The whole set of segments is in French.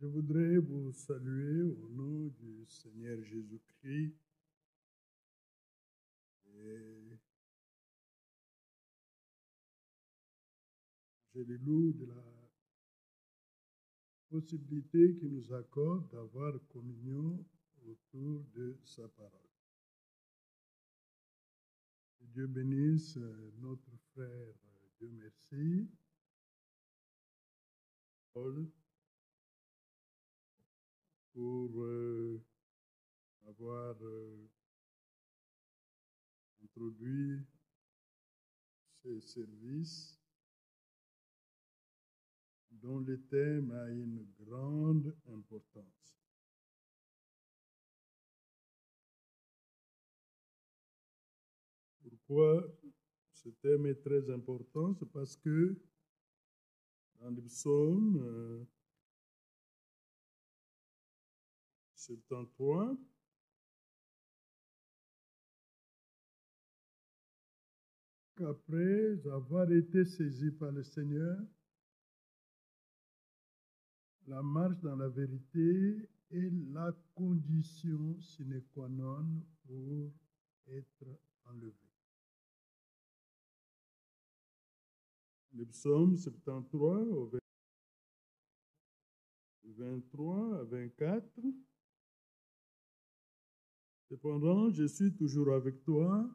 Je voudrais vous saluer au nom du Seigneur Jésus-Christ et je le loue de la possibilité qu'il nous accorde d'avoir communion autour de sa parole. Que Dieu bénisse notre frère, Dieu merci, Paul, pour avoir introduit ces services dont le thème a une grande importance. Pourquoi ce thème est très important? C'est parce que dans le psaume 73, qu'après avoir été saisi par le Seigneur, la marche dans la vérité est la condition sine qua non pour être enlevé. Le psaume 73, au 23 à 24. Cependant, je suis toujours avec toi.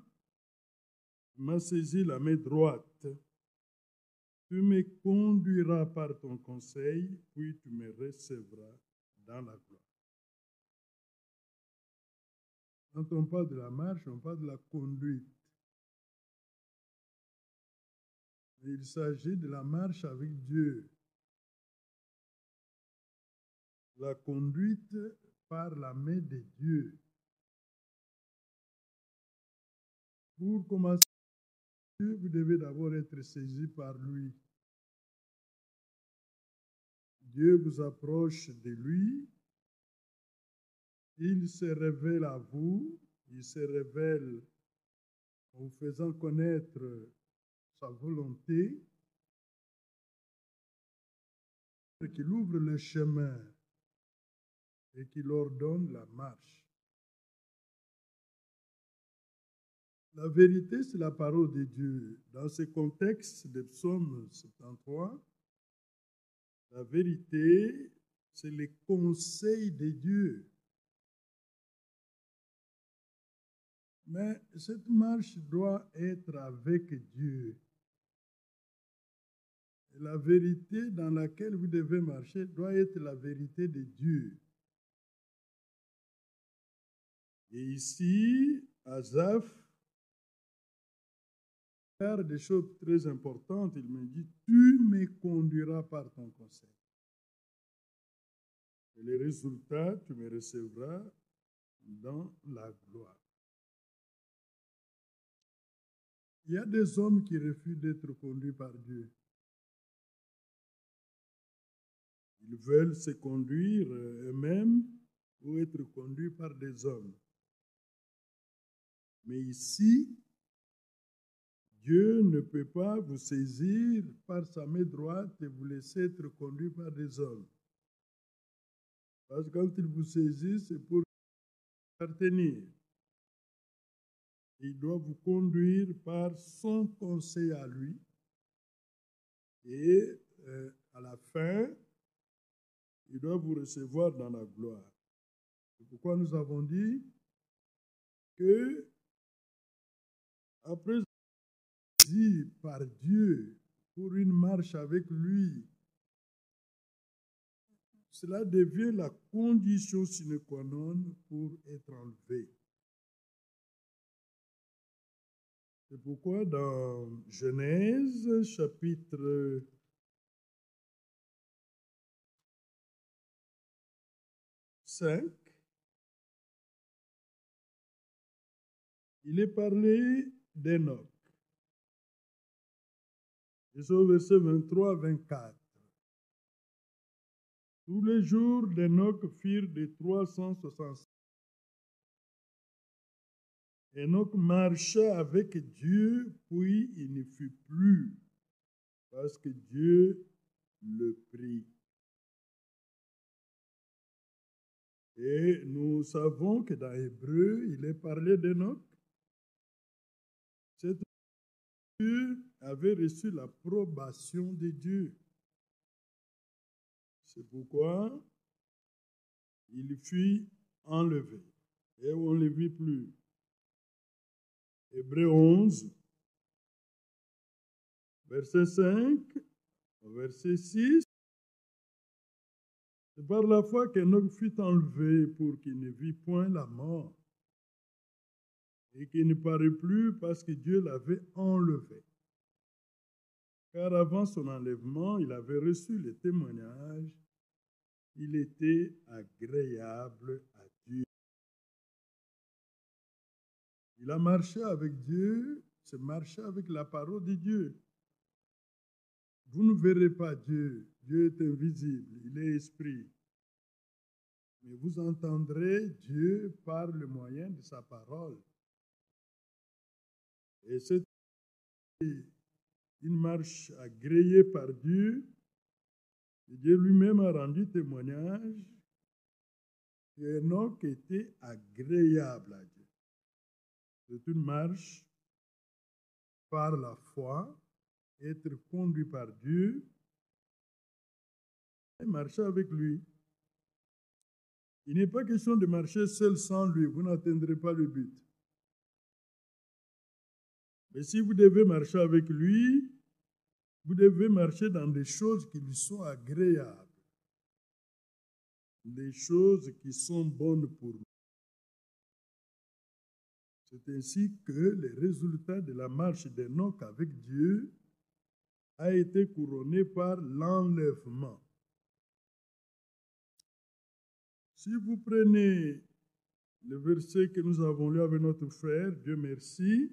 Tu m'as saisi la main droite. Tu me conduiras par ton conseil, puis tu me recevras dans la gloire. Quand on parle de la marche, on parle de la conduite. Il s'agit de la marche avec Dieu. La conduite par la main de Dieu. Pour commencer, vous devez d'abord être saisi par lui. Dieu vous approche de lui. Il se révèle à vous. Il se révèle en vous faisant connaître sa volonté. Qu'il ouvre le chemin et qu'il ordonne la marche. La vérité, c'est la parole de Dieu. Dans ce contexte de Psaume 73, la vérité, c'est le conseil de Dieu. Mais cette marche doit être avec Dieu. Et la vérité dans laquelle vous devez marcher doit être la vérité de Dieu. Et ici, Asaph, faire des choses très importantes, il me dit, tu me conduiras par ton conseil. Et les résultats, tu me recevras dans la gloire. Il y a des hommes qui refusent d'être conduits par Dieu. Ils veulent se conduire eux-mêmes ou être conduits par des hommes. Mais ici, Dieu ne peut pas vous saisir par sa main droite et vous laisser être conduit par des hommes. Parce que quand il vous saisit, c'est pour vous appartenir. Il doit vous conduire par son conseil à lui. Et à la fin, il doit vous recevoir dans la gloire. C'est pourquoi nous avons dit que après être saisi par Dieu pour une marche avec lui, cela devient la condition sine qua non pour être enlevé. C'est pourquoi dans Genèse chapitre 5, il est parlé d'Enoch. Et c'est au verset 23 à 24. Tous les jours d'Enoch firent de 365. Enoch marcha avec Dieu, puis il ne fut plus, parce que Dieu le prit. Et nous savons que dans Hébreu, il est parlé d'Enoch. Cet Dieu avait reçu l'approbation de Dieu. C'est pourquoi il fut enlevé et on ne le vit plus. Hébreu 11, verset 5, verset 6. C'est par la foi qu'Enoch fut enlevé pour qu'il ne vit point la mort et qu'il ne parut plus parce que Dieu l'avait enlevé. Car avant son enlèvement, il avait reçu le témoignage. Il était agréable à Dieu. Il a marché avec Dieu, c'est marcher avec la parole de Dieu. Vous ne verrez pas Dieu. Dieu est invisible, il est esprit. Mais vous entendrez Dieu par le moyen de sa parole. Et c'est une marche agréée par Dieu. Et Dieu lui-même a rendu témoignage qu'Enoch était agréable à Dieu. C'est une marche par la foi, être conduit par Dieu et marcher avec lui. Il n'est pas question de marcher seul sans lui, vous n'atteindrez pas le but. Mais si vous devez marcher avec lui, vous devez marcher dans des choses qui lui sont agréables, des choses qui sont bonnes pour nous. C'est ainsi que le résultat de la marche d'Enoch avec Dieu a été couronné par l'enlèvement. Si vous prenez le verset que nous avons lu avec notre frère, Dieu merci,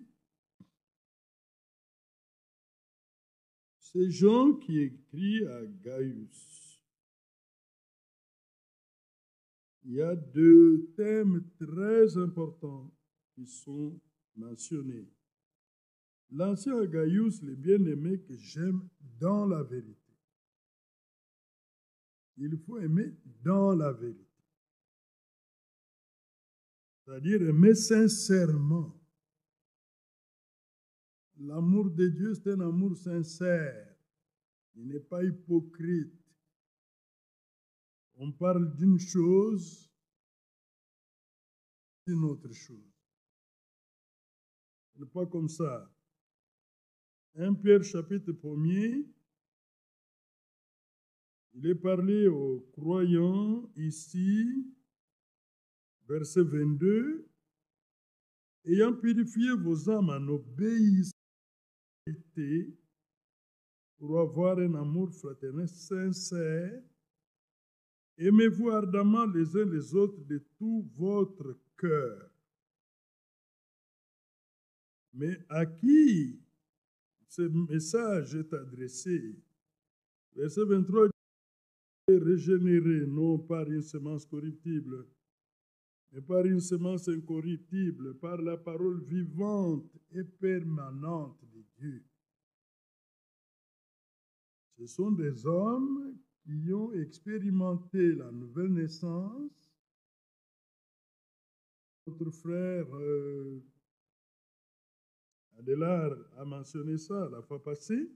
c'est Jean qui écrit à Gaius. Il y a deux thèmes très importants qui sont mentionnés. L'ancien Gaius, le bien-aimé que j'aime dans la vérité. Il faut aimer dans la vérité. C'est-à-dire aimer sincèrement. L'amour de Dieu, c'est un amour sincère. Il n'est pas hypocrite. On parle d'une chose, d'une autre chose. Ce n'est pas comme ça. 1 Pierre chapitre 1er, il est parlé aux croyants ici, verset 22, ayant purifié vos âmes en obéissance pour avoir un amour fraternel sincère, aimez-vous ardemment les uns les autres de tout votre cœur. Mais à qui ce message est adressé? Verset 23, régénéré non par une semence corruptible, mais par une semence incorruptible, par la parole vivante et permanente de Dieu. Ce sont des hommes qui ont expérimenté la nouvelle naissance. Notre frère Adélard a mentionné ça la fois passée.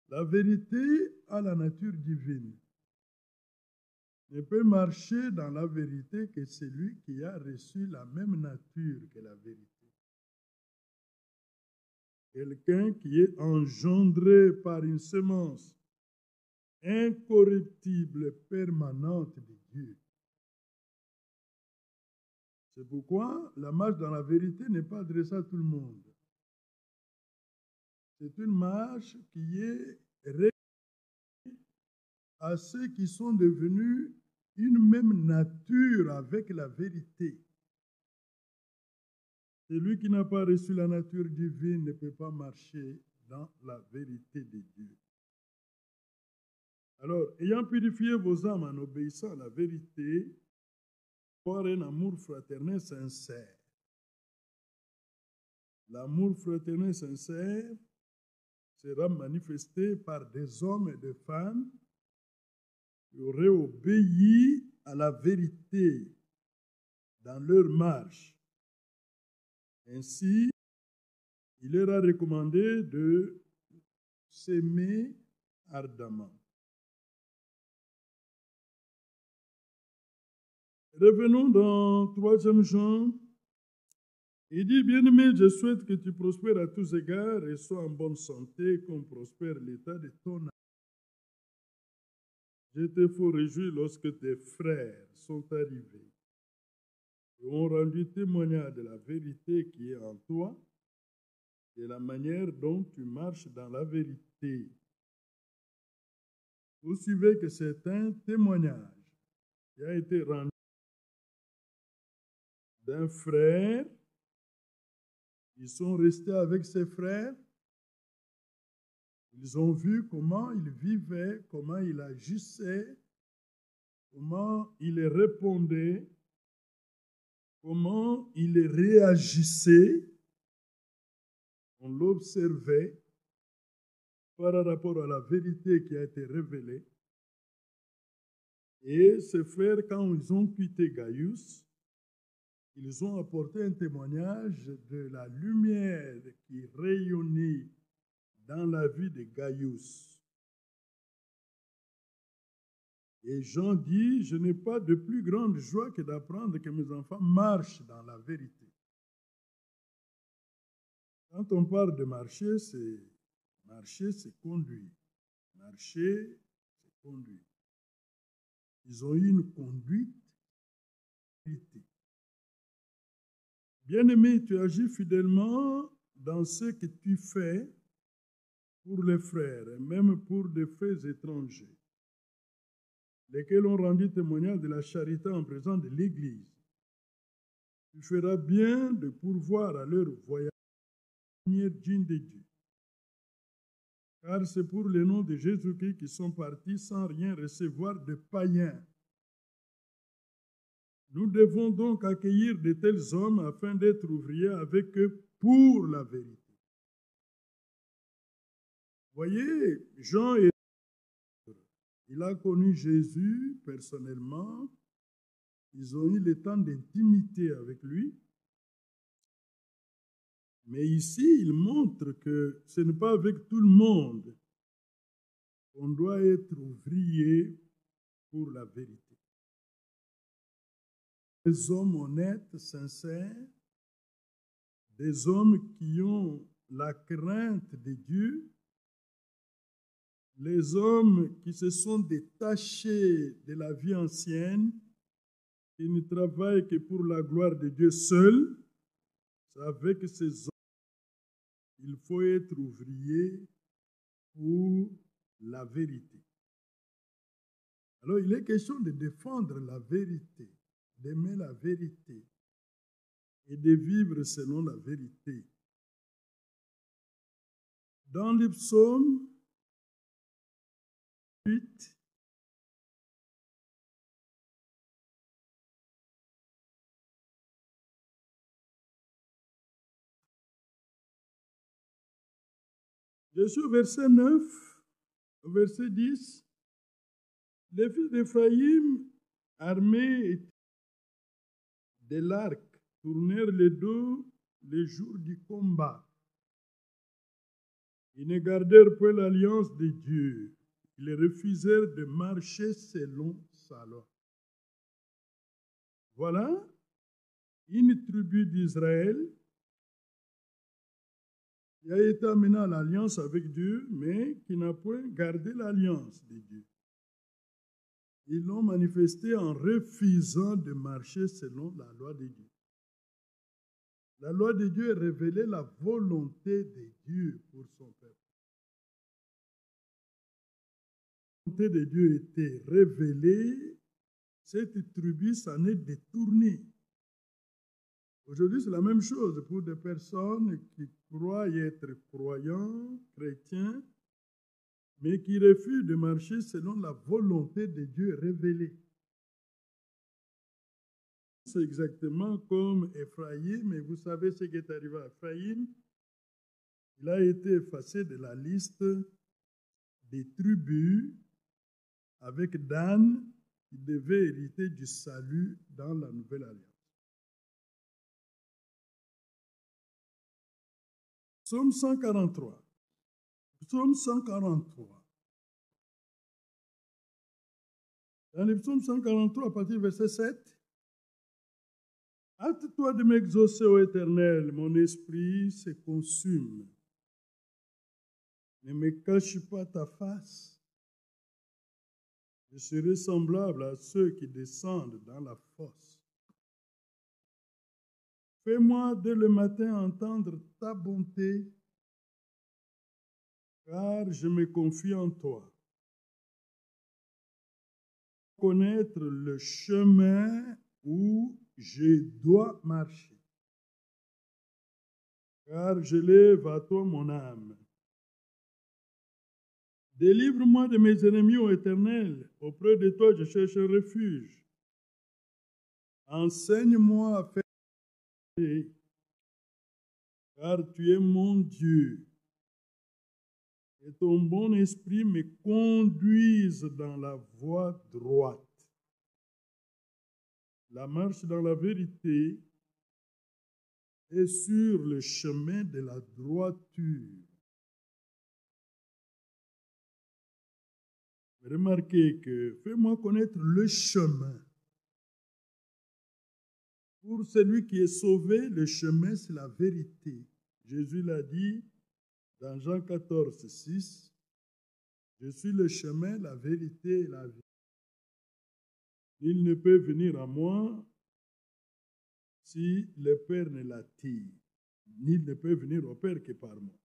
La vérité a la nature divine. Ne peut marcher dans la vérité que celui qui a reçu la même nature que la vérité. Quelqu'un qui est engendré par une semence incorruptible, permanente de Dieu. C'est pourquoi la marche dans la vérité n'est pas adressée à tout le monde. C'est une marche qui est réservée à ceux qui sont devenus une même nature avec la vérité. Celui qui n'a pas reçu la nature divine ne peut pas marcher dans la vérité de Dieu. Alors, ayant purifié vos âmes en obéissant à la vérité, avoir un amour fraternel sincère. L'amour fraternel sincère sera manifesté par des hommes et des femmes auraient obéi à la vérité dans leur marche. Ainsi, il leur a recommandé de s'aimer ardemment. Revenons dans 3 Jean. Il dit, bien-aimé, je souhaite que tu prospères à tous égards et sois en bonne santé, comme prospère l'état de ton âme. Je te fais réjouir lorsque tes frères sont arrivés et ont rendu témoignage de la vérité qui est en toi et la manière dont tu marches dans la vérité. Vous suivez que c'est un témoignage qui a été rendu d'un frère. Ils sont restés avec ses frères. Ils ont vu comment il vivait, comment il agissait, comment il répondait, comment il réagissait. On l'observait par rapport à la vérité qui a été révélée. Et ces frères, quand ils ont quitté Gaius, ils ont apporté un témoignage de la lumière qui rayonnait dans la vie de Gaius. Et Jean dit, je n'ai pas de plus grande joie que d'apprendre que mes enfants marchent dans la vérité. Quand on parle de marcher, c'est conduire. Marcher, c'est conduire. Ils ont eu une conduite vérité. Bien-aimé, tu agis fidèlement dans ce que tu fais pour les frères et même pour des frères étrangers, lesquels ont rendu témoignage de la charité en présence de l'Église. Tu feras bien de pourvoir à leur voyage digne de Dieu. Car c'est pour le nom de Jésus-Christ qu'ils sont partis sans rien recevoir de païens. Nous devons donc accueillir de tels hommes afin d'être ouvriers avec eux pour la vérité. Voyez, Jean, il a connu Jésus personnellement. Ils ont eu le temps d'intimité avec lui. Mais ici, il montre que ce n'est pas avec tout le monde qu'on doit être ouvrier pour la vérité. Des hommes honnêtes, sincères, des hommes qui ont la crainte de Dieu, les hommes qui se sont détachés de la vie ancienne, qui ne travaillent que pour la gloire de Dieu seul, c'est avec ces hommes il faut être ouvrier pour la vérité. Alors, il est question de défendre la vérité, d'aimer la vérité et de vivre selon la vérité. Dans le psaume 8, je suis au verset 9, au verset 10. Les fils d'Éphraïm, armés de l'arc, tournèrent le dos les jours du combat. Ils ne gardèrent point l'alliance de Dieu. Ils refusèrent de marcher selon sa loi. Voilà une tribu d'Israël qui a été amenée à l'alliance avec Dieu, mais qui n'a point gardé l'alliance de Dieu. Ils l'ont manifesté en refusant de marcher selon la loi de Dieu. La loi de Dieu révélait la volonté de Dieu pour son peuple. La volonté de Dieu était révélée, cette tribu s'en est détournée. Aujourd'hui, c'est la même chose pour des personnes qui croient être croyants, chrétiens, mais qui refusent de marcher selon la volonté de Dieu révélée. C'est exactement comme Éphraïm, mais vous savez ce qui est arrivé à Éphraïm. Il a été effacé de la liste des tribus avec Dan, qui devait hériter du salut dans la nouvelle alliance. Psaume 143. Psaume 143. Dans le psaume 143, à partir du verset 7, « Hâte-toi de m'exaucer, ô Éternel, mon esprit se consume. Ne me cache pas ta face. Je serai semblable à ceux qui descendent dans la fosse. Fais-moi dès le matin entendre ta bonté, car je me confie en toi. Connaître le chemin où je dois marcher, car je lève à toi mon âme. Délivre-moi de mes ennemis, ô Éternel. Auprès de toi, je cherche un refuge. Enseigne-moi à faire, car tu es mon Dieu. Et ton bon esprit me conduise dans la voie droite. La marche dans la vérité est sur le chemin de la droiture. Remarquez que fais-moi connaître le chemin. Pour celui qui est sauvé, le chemin, c'est la vérité. Jésus l'a dit dans Jean 14, 6. Je suis le chemin, la vérité et la vie. Nul ne peut venir à moi si le Père ne l'attire. Nul ne peut venir au Père que par moi.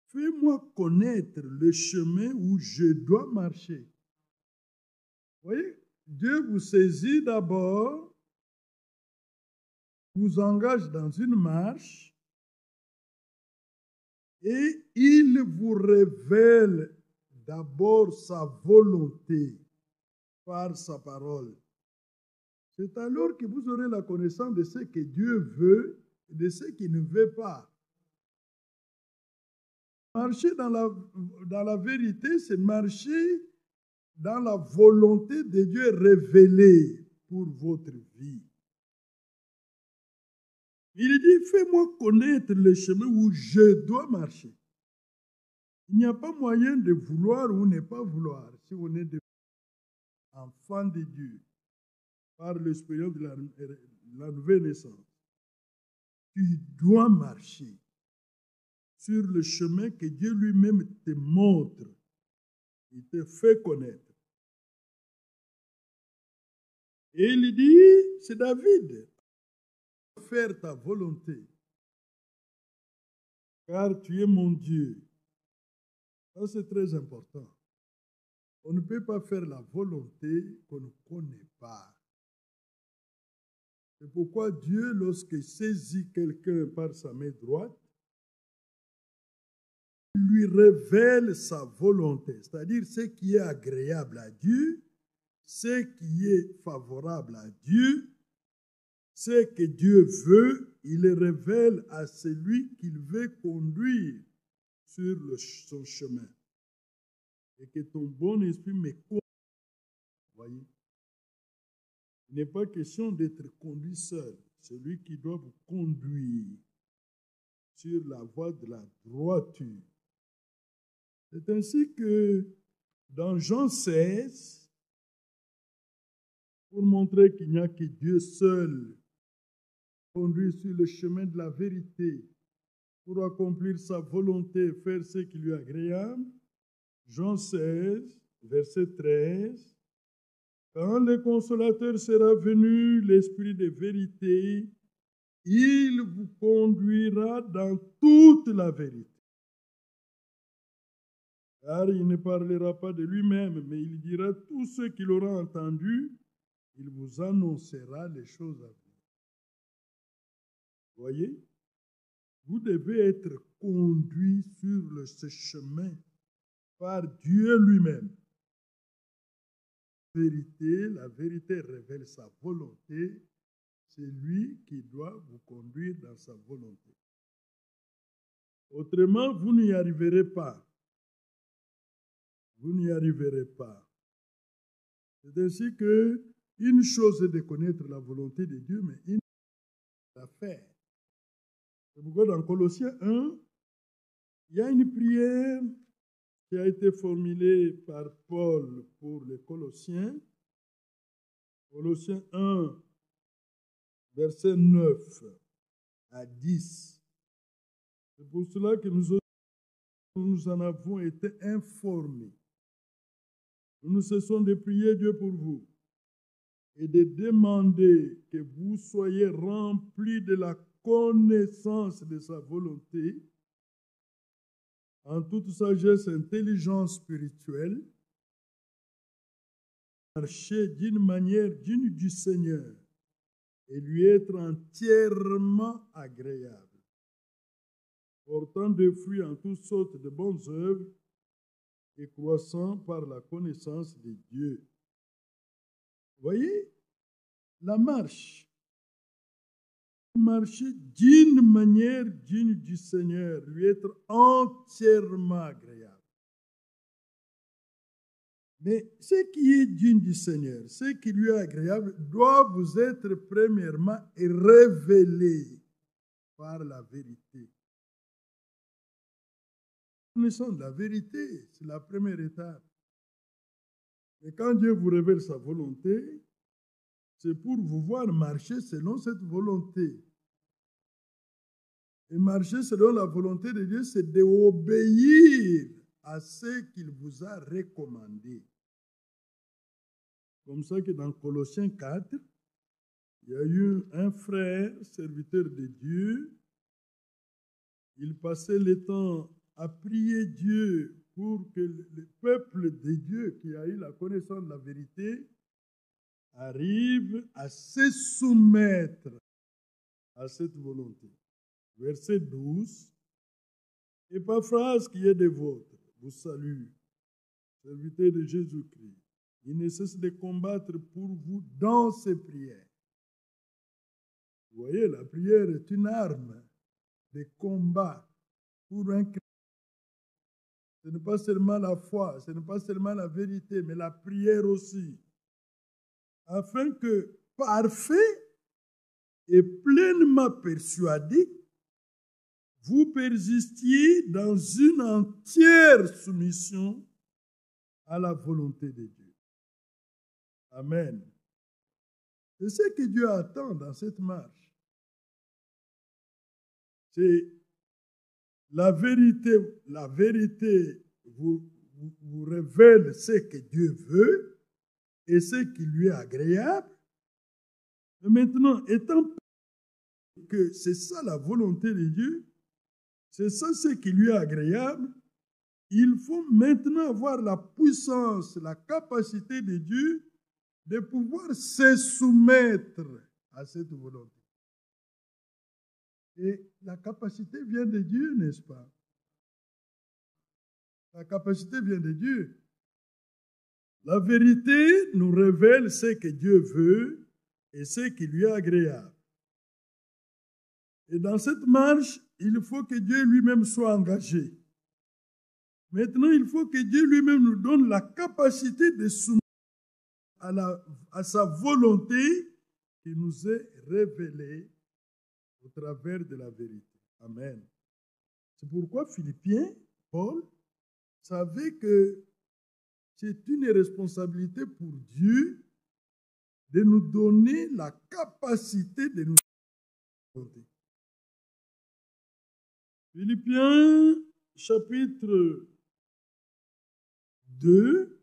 Fais-moi connaître le chemin où je dois marcher. Vous voyez, Dieu vous saisit d'abord, vous engage dans une marche et il vous révèle d'abord sa volonté par sa parole. C'est alors que vous aurez la connaissance de ce que Dieu veut et de ce qu'il ne veut pas. Marcher dans la vérité, c'est marcher dans la volonté de Dieu révélée pour votre vie. Il dit, fais-moi connaître le chemin où je dois marcher. Il n'y a pas moyen de vouloir ou ne pas vouloir si on est enfant de Dieu par l'expérience de la nouvelle naissance. Tu dois marcher sur le chemin que Dieu lui-même te montre. Il te fait connaître. Et il dit, c'est David, faire ta volonté, car tu es mon Dieu. Ça, c'est très important. On ne peut pas faire la volonté qu'on ne connaît pas. C'est pourquoi Dieu, lorsqu'il saisit quelqu'un par sa main droite, lui révèle sa volonté, c'est-à-dire ce qui est agréable à Dieu, ce qui est favorable à Dieu, ce que Dieu veut, il le révèle à celui qu'il veut conduire sur son chemin. Et que ton bon esprit me conduise. Voyez, il n'est pas question d'être conduit seul. Celui qui doit vous conduire sur la voie de la droiture. C'est ainsi que dans Jean 16, pour montrer qu'il n'y a que Dieu seul, conduit sur le chemin de la vérité, pour accomplir sa volonté, faire ce qui lui est agréable, Jean 16, verset 13, quand le consolateur sera venu, l'Esprit de vérité, il vous conduira dans toute la vérité. Car il ne parlera pas de lui-même, mais il dira tout ce qu'il aura entendu, il vous annoncera les choses à venir. Voyez, vous devez être conduit sur ce chemin par Dieu lui-même. La vérité révèle sa volonté, c'est lui qui doit vous conduire dans sa volonté. Autrement, vous n'y arriverez pas. Vous n'y arriverez pas. C'est ainsi que une chose est de connaître la volonté de Dieu, mais une chose est à faire. C'est pourquoi dans Colossiens 1, il y a une prière qui a été formulée par Paul pour les Colossiens. Colossiens 1, versets 9 à 10. C'est pour cela que nous en avons été informés. Nous ne cessons de prier Dieu pour vous et de demander que vous soyez remplis de la connaissance de sa volonté en toute sagesse et intelligence spirituelle, marcher d'une manière digne du Seigneur et lui être entièrement agréable, portant des fruits en toutes sortes de bonnes œuvres et croissant par la connaissance de Dieu. Vous voyez, la marcher d'une manière digne du Seigneur, lui être entièrement agréable. Mais ce qui est digne du Seigneur, ce qui lui est agréable, doit vous être premièrement révélé par la vérité. Nous sommes la vérité, c'est la première étape. Et quand Dieu vous révèle sa volonté, c'est pour vous voir marcher selon cette volonté. Et marcher selon la volonté de Dieu, c'est d'obéir à ce qu'il vous a recommandé. Comme ça que dans Colossiens 4, il y a eu un frère, serviteur de Dieu. Il passait le temps à prier Dieu pour que le peuple de Dieu qui a eu la connaissance de la vérité arrive à se soumettre à cette volonté. Verset 12. Épaphras qui est des vôtres vous salue, serviteur de Jésus-Christ. Il ne cesse de combattre pour vous dans ses prières. Vous voyez, la prière est une arme de combat pour un chrétien. Ce n'est pas seulement la foi, ce n'est pas seulement la vérité, mais la prière aussi. Afin que, parfait et pleinement persuadé, vous persistiez dans une entière soumission à la volonté de Dieu. Amen. C'est ce que Dieu attend dans cette marche. C'est la vérité vous révèle ce que Dieu veut et ce qui lui est agréable. Et maintenant, étant que c'est ça la volonté de Dieu, c'est ça ce qui lui est agréable, il faut maintenant avoir la puissance, la capacité de Dieu de pouvoir se soumettre à cette volonté. Et la capacité vient de Dieu, n'est-ce pas? La capacité vient de Dieu. La vérité nous révèle ce que Dieu veut et ce qui lui est agréable. Et dans cette marche, il faut que Dieu lui-même soit engagé. Maintenant, il faut que Dieu lui-même nous donne la capacité de soumettre à sa volonté qui nous est révélée au travers de la vérité. Amen. C'est pourquoi Philippiens, Paul, savait que c'est une responsabilité pour Dieu de nous donner la capacité de nous volonté. Philippiens, chapitre 2,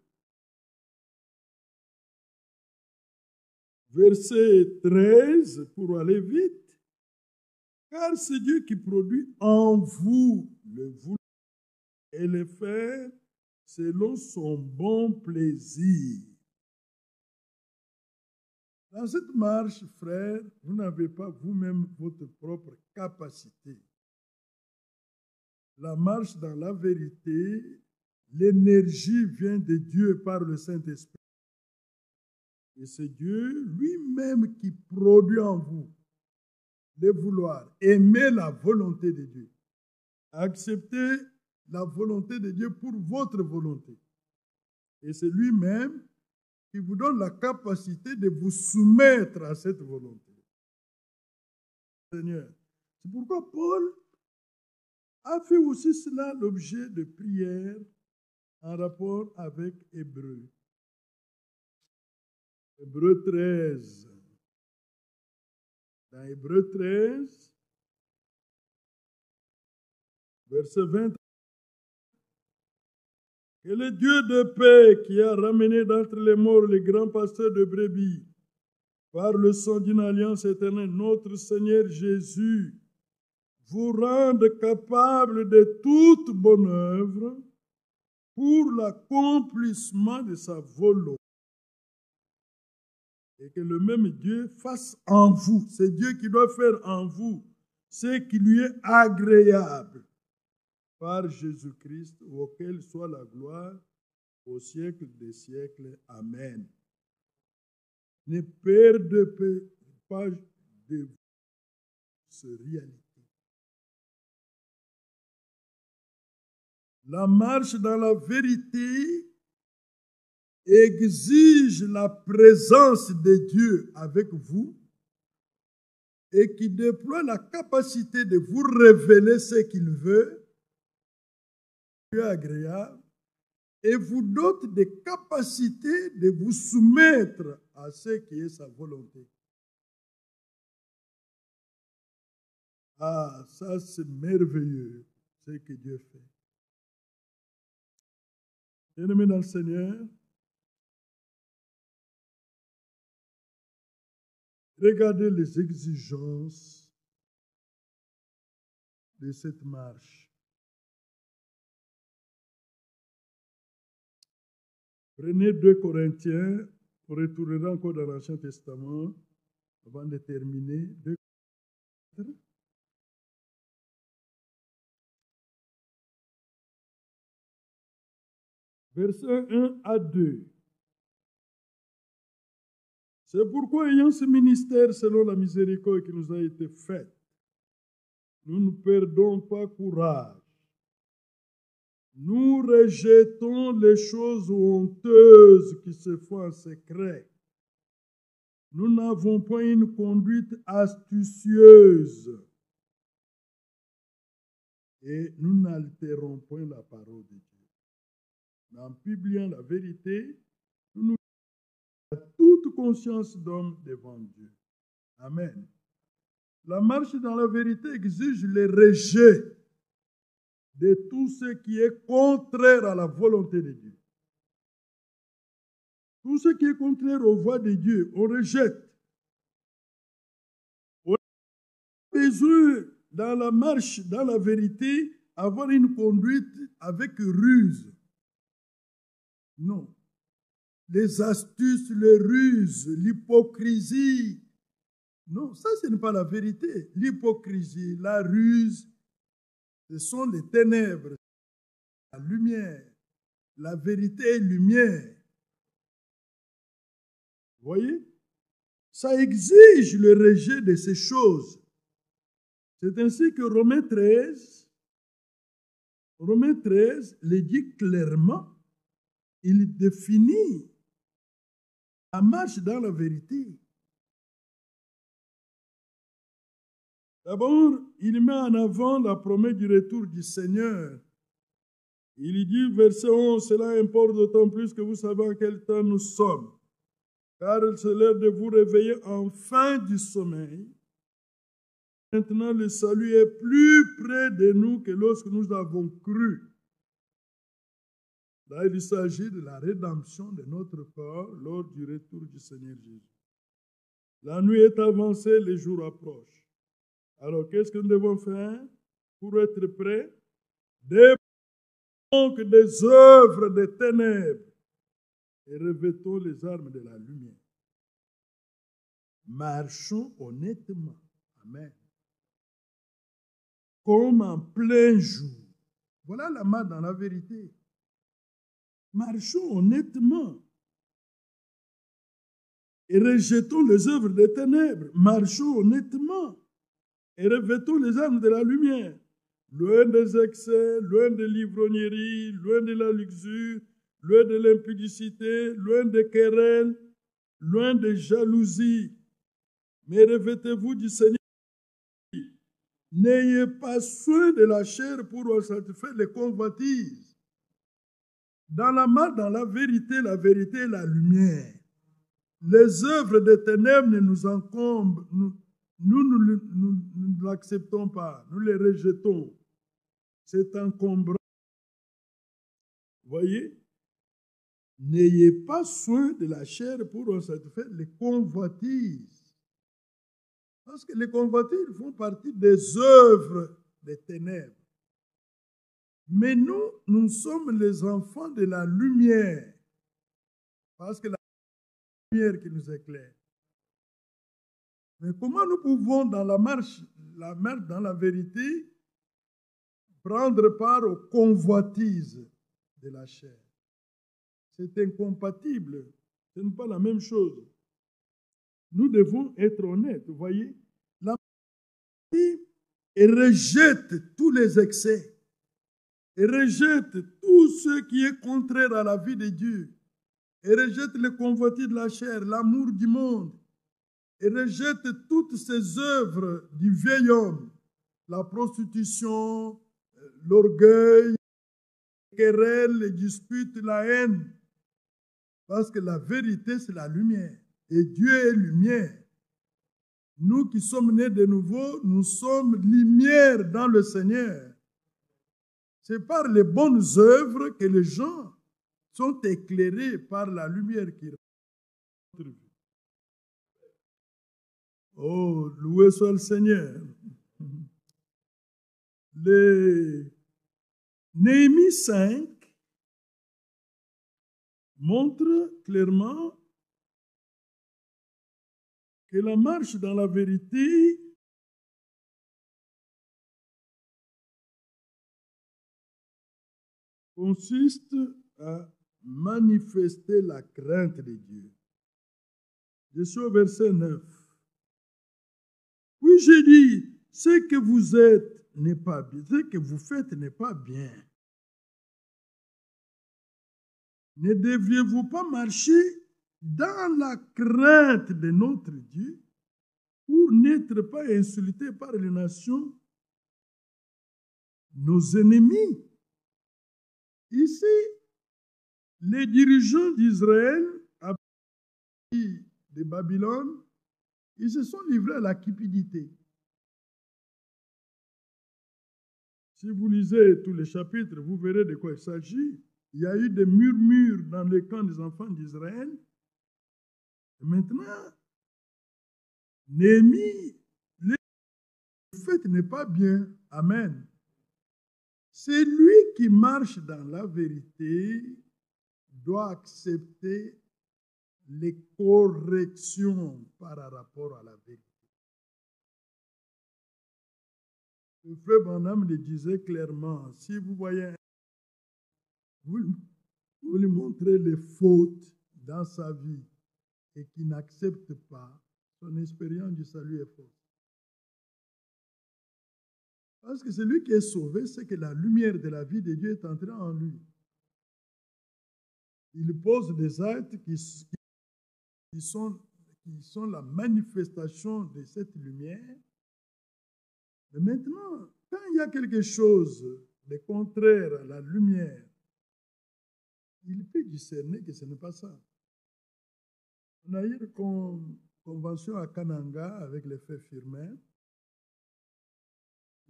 verset 13, pour aller vite. Car c'est Dieu qui produit en vous le vouloir et le faire selon son bon plaisir. Dans cette marche, frère, vous n'avez pas vous-même votre propre capacité. La marche dans la vérité, l'énergie vient de Dieu par le Saint-Esprit. Et c'est Dieu lui-même qui produit en vous le vouloir, aimer la volonté de Dieu, accepter la volonté de Dieu pour votre volonté. Et c'est lui-même qui vous donne la capacité de vous soumettre à cette volonté. Seigneur. C'est pourquoi Paul a fait aussi cela l'objet de prières en rapport avec Hébreux. Hébreux 13. Dans Hébreux 13, verset 20. Que le Dieu de paix qui a ramené d'entre les morts les grands pasteurs de brebis, par le sang d'une alliance éternelle, notre Seigneur Jésus, vous rende capable de toute bonne œuvre pour l'accomplissement de sa volonté. Et que le même Dieu fasse en vous, c'est Dieu qui doit faire en vous ce qui lui est agréable par Jésus-Christ, auquel soit la gloire au siècle des siècles. Amen. Ne perdez pas de vue cette réalité. La marche dans la vérité exige la présence de Dieu avec vous et qui déploie la capacité de vous révéler ce qu'il veut, agréable, et vous dote des capacités de vous soumettre à ce qui est sa volonté. Ah, ça c'est merveilleux, ce que Dieu fait. Bien-aimés dans le Seigneur, regardez les exigences de cette marche. Prenez 2 Corinthiens, on retournera encore dans l'Ancien Testament avant de terminer. 2 Corinthiens. Versets 1 à 2. C'est pourquoi, ayant ce ministère selon la miséricorde qui nous a été faite, nous ne perdons pas courage. Nous rejetons les choses honteuses qui se font en secret. Nous n'avons point une conduite astucieuse et nous n'altérons point la parole de Dieu. Mais en publiant la vérité, nous avons toute conscience d'homme devant Dieu. Amen. La marche dans la vérité exige le rejet de tout ce qui est contraire à la volonté de Dieu. Tout ce qui est contraire aux voies de Dieu, on rejette. On a besoin, dans la marche, dans la vérité, avoir une conduite avec ruse. Non. Les astuces, les ruses, l'hypocrisie. Non, ça, ce n'est pas la vérité. L'hypocrisie, la ruse, ce sont les ténèbres, la lumière. La vérité est lumière. Vous voyez? Ça exige le rejet de ces choses. C'est ainsi que Romains 13 le dit clairement. Il définit la marche dans la vérité. D'abord, il met en avant la promesse du retour du Seigneur. Il dit, verset 11, cela importe d'autant plus que vous savez en quel temps nous sommes. Car c'est l'heure de vous réveiller enfin du sommeil. Maintenant, le salut est plus près de nous que lorsque nous avons cru. Là, il s'agit de la rédemption de notre corps lors du retour du Seigneur Jésus. La nuit est avancée, les jours approchent. Alors, qu'est-ce que nous devons faire pour être prêts? Donc des œuvres des ténèbres et revêtons les armes de la lumière. Marchons honnêtement. Amen. Comme en plein jour. Voilà la marche dans la vérité. Marchons honnêtement. Et rejetons les œuvres des ténèbres. Marchons honnêtement. Et revêtons les armes de la lumière. Loin des excès, loin de l'ivrognerie, loin de la luxure, loin de l'impudicité, loin des querelles, loin des jalousies. Mais revêtez-vous du Seigneur. N'ayez pas soin de la chair pour satisfaire les convoitises. Dans la vérité est la lumière. Les œuvres des ténèbres ne nous encombrent. Nous ne l'acceptons pas. Nous les rejetons. C'est encombrant. Voyez? N'ayez pas soin de la chair pour satisfaire les convoitises. Parce que les convoitises font partie des œuvres des ténèbres. Mais nous sommes les enfants de la lumière. Parce que la lumière qui nous éclaire. Mais comment nous pouvons, dans la marche dans la vérité, prendre part aux convoitises de la chair? C'est incompatible. Ce n'est pas la même chose. Nous devons être honnêtes. Vous voyez, la vérité rejette tous les excès. Et rejette tout ce qui est contraire à la vie de Dieu. Et rejette les convoitises de la chair, l'amour du monde. Et rejette toutes ces œuvres du vieil homme. La prostitution, l'orgueil, les querelles, les disputes, la haine. Parce que la vérité, c'est la lumière. Et Dieu est lumière. Nous qui sommes nés de nouveau, nous sommes lumière dans le Seigneur. C'est par les bonnes œuvres que les gens sont éclairés par la lumière qui rentre. Oh, loué soit le Seigneur. Néhémie 5 montre clairement que la marche dans la vérité consiste à manifester la crainte de Dieu. Je suis au verset 9. Puis j'ai dit, ce que vous êtes n'est pas bien, ce que vous faites n'est pas bien. Ne devriez-vous pas marcher dans la crainte de notre Dieu pour n'être pas insultés par les nations, nos ennemis? Ici, les dirigeants d'Israël, à partir de Babylone, ils se sont livrés à la cupidité. Si vous lisez tous les chapitres, vous verrez de quoi il s'agit. Il y a eu des murmures dans les camps des enfants d'Israël. Et maintenant, Néhémie, le fait n'est pas bien. Amen. C'est lui qui marche dans la vérité doit accepter les corrections par rapport à la vérité. Le frère Branham le disait clairement, si vous voyez, vous lui montrez les fautes dans sa vie et qu'il n'accepte pas, son expérience du salut est fausse. Parce que celui qui est sauvé, c'est que la lumière de la vie de Dieu est entrée en lui. Il pose des actes qui sont la manifestation de cette lumière. Mais maintenant, quand il y a quelque chose de contraire à la lumière, il peut discerner que ce n'est pas ça. On a eu une convention à Kananga avec les frères Firmin.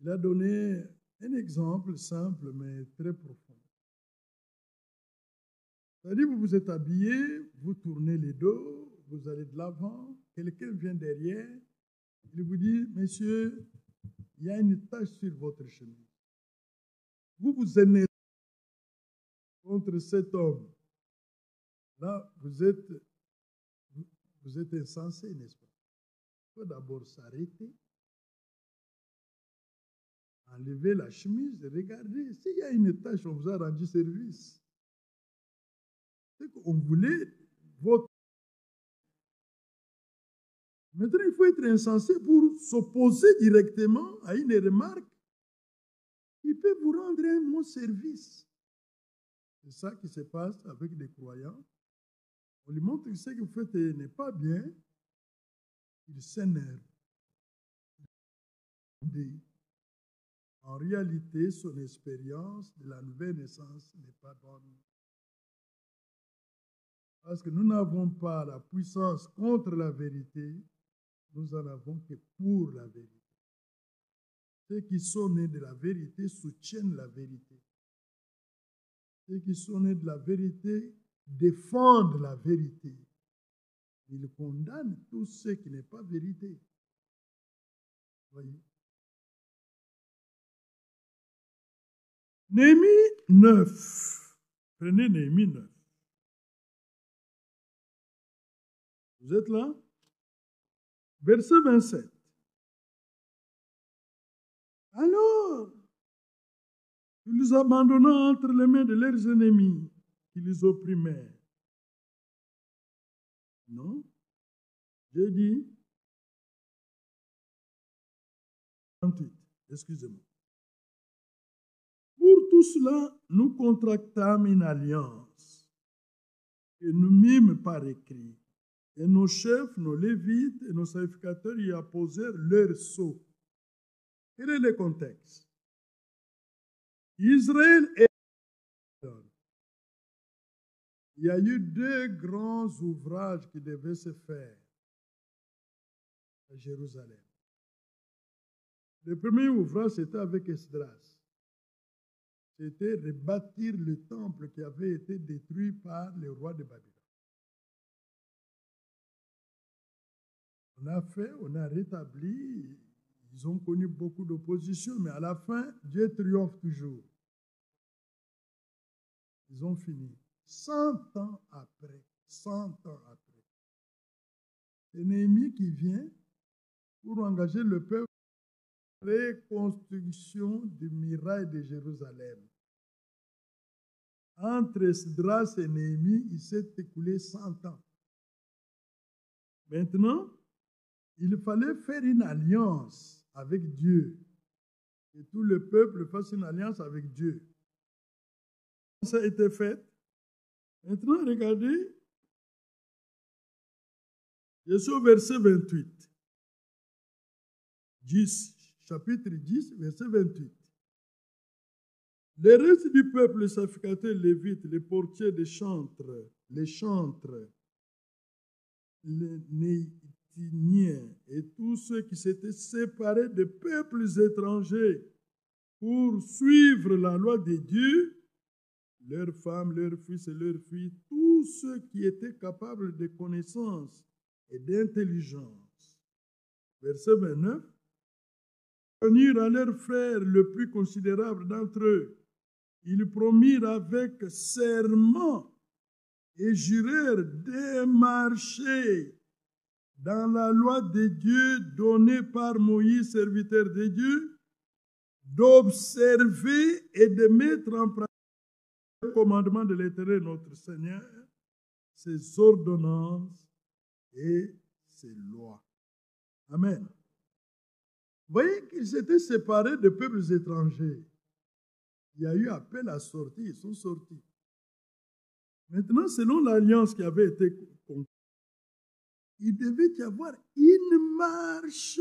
Il a donné un exemple simple mais très profond. C'est-à-dire, vous vous êtes habillé, vous tournez les dos, vous allez de l'avant, quelqu'un vient derrière, il vous dit, monsieur, il y a une tache sur votre chemise. Vous vous énervez contre cet homme. Là, vous êtes insensé, n'est-ce pas? Il faut d'abord s'arrêter, enlever la chemise et regarder. S'il y a une tache, on vous a rendu service. C'est qu'on voulait votre... Maintenant, il faut être insensé pour s'opposer directement à une remarque qui peut vous rendre un bon service. C'est ça qui se passe avec des croyants. On lui montre que ce que vous faites n'est pas bien. Il s'énerve. En réalité, son expérience de la nouvelle naissance n'est pas bonne. Parce que nous n'avons pas la puissance contre la vérité, nous en avons que pour la vérité. Ceux qui sont nés de la vérité soutiennent la vérité. Ceux qui sont nés de la vérité défendent la vérité. Ils condamnent tout ce qui n'est pas vérité. Voyez. Néhémie 9. Prenez Néhémie 9. Vous êtes là? Verset 27. Alors, ils les abandonnant entre les mains de leurs ennemis qui les opprimèrent. Non? J'ai dit 28. Excusez-moi. Pour tout cela, nous contractâmes une alliance et nous mîmes par écrit. Et nos chefs, nos lévites et nos sacrificateurs y apposèrent leurs sceaux. Quel est le contexte? Israël et il y a eu deux grands ouvrages qui devaient se faire à Jérusalem. Le premier ouvrage, c'était avec Esdras. C'était rebâtir le temple qui avait été détruit par les rois de Babylone. On a rétabli, ils ont connu beaucoup d'opposition, mais à la fin, Dieu triomphe toujours. Ils ont fini. 100 ans après, 100 ans après. C'est Néhémie qui vient pour engager le peuple dans la reconstruction du muraille de Jérusalem. Entre Esdras et Néhémie, il s'est écoulé 100 ans. Maintenant, il fallait faire une alliance avec Dieu. Que tout le peuple fasse une alliance avec Dieu. Ça a été fait. Maintenant, regardez. Je suis au verset 28. 10, chapitre 10, verset 28. Les restes du peuple, les sacrificateurs, les lévites, les portiers des chantres, les Néhitiniens et tous ceux qui s'étaient séparés des peuples étrangers pour suivre la loi de Dieu, leurs femmes, leurs fils et leurs filles, tous ceux qui étaient capables de connaissance et d'intelligence. Verset 29. Venir à leurs frères le plus considérable d'entre eux. Ils promirent avec serment et jurèrent de marcher dans la loi de Dieu donnée par Moïse, serviteur de Dieu, d'observer et de mettre en pratique le commandement de l'Éternel notre Seigneur, ses ordonnances et ses lois. Amen. Vous voyez qu'ils s'étaient séparés de peuples étrangers. Il y a eu appel à sortir, ils sont sortis. Maintenant, selon l'alliance qui avait été conclue, il devait y avoir une marche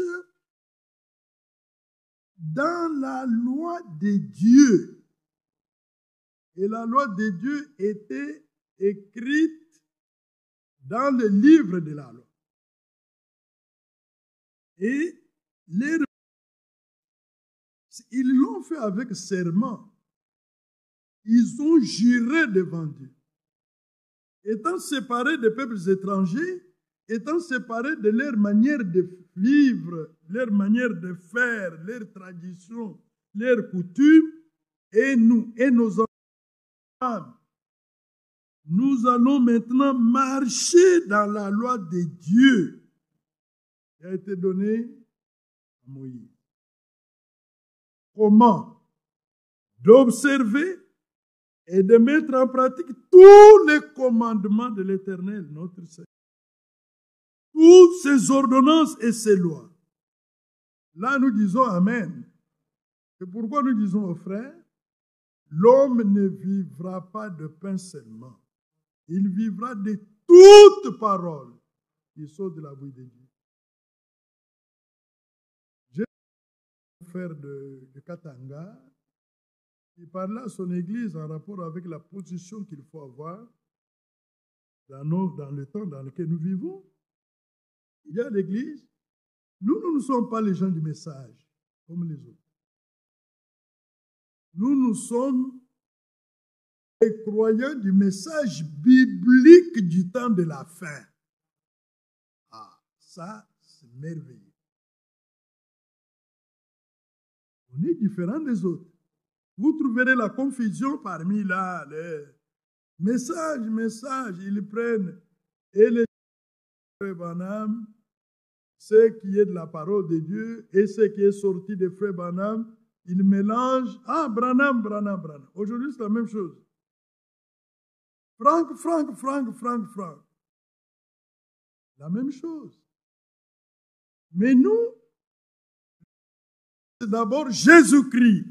dans la loi de Dieu. Et la loi de Dieu était écrite dans le livre de la loi. Et ils l'ont fait avec serment. Ils ont juré devant Dieu. Étant séparés des peuples étrangers, étant séparés de leur manière de vivre, leur manière de faire, leurs traditions, leurs coutumes, et nous, et nos enfants, nous allons maintenant marcher dans la loi de Dieu qui a été donnée à Moïse. Comment? D'observer et de mettre en pratique tous les commandements de l'Éternel, notre Seigneur. Toutes ses ordonnances et ses lois. Là, nous disons Amen. C'est pourquoi nous disons aux frères, L'homme ne vivra pas de pain seulement. Il vivra de toute parole qui sort de la bouche de Dieu. J'ai un frère de Katanga qui parlait à son église en rapport avec la position qu'il faut avoir dans le temps dans lequel nous vivons. Il y a l'église. Nous ne sommes pas les gens du message, comme les autres. Nous sommes les croyants du message biblique du temps de la fin. Ah, ça, c'est merveilleux. On est différents des autres. Vous trouverez la confusion parmi là, les messages, ils prennent et les frères Branham, ce qui est de la parole de Dieu et ce qui est sorti des frères Branham, ils mélangent. Ah, Branham. Aujourd'hui, c'est la même chose. Franck. La même chose. Mais nous, c'est d'abord Jésus-Christ.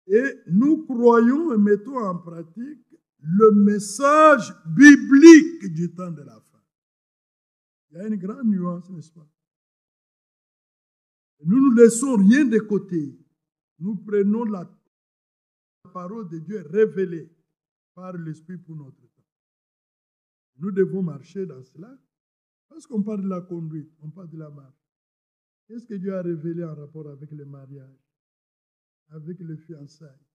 Et nous croyons et mettons en pratique le message biblique du temps de la fin. Il y a une grande nuance, n'est-ce pas? Nous ne laissons rien de côté. Nous prenons la parole de Dieu révélée par l'Esprit pour notre temps. Nous devons marcher dans cela parce qu'on parle de la conduite, on parle de la marche. Qu'est-ce que Dieu a révélé en rapport avec le mariage, avec les fiançailles,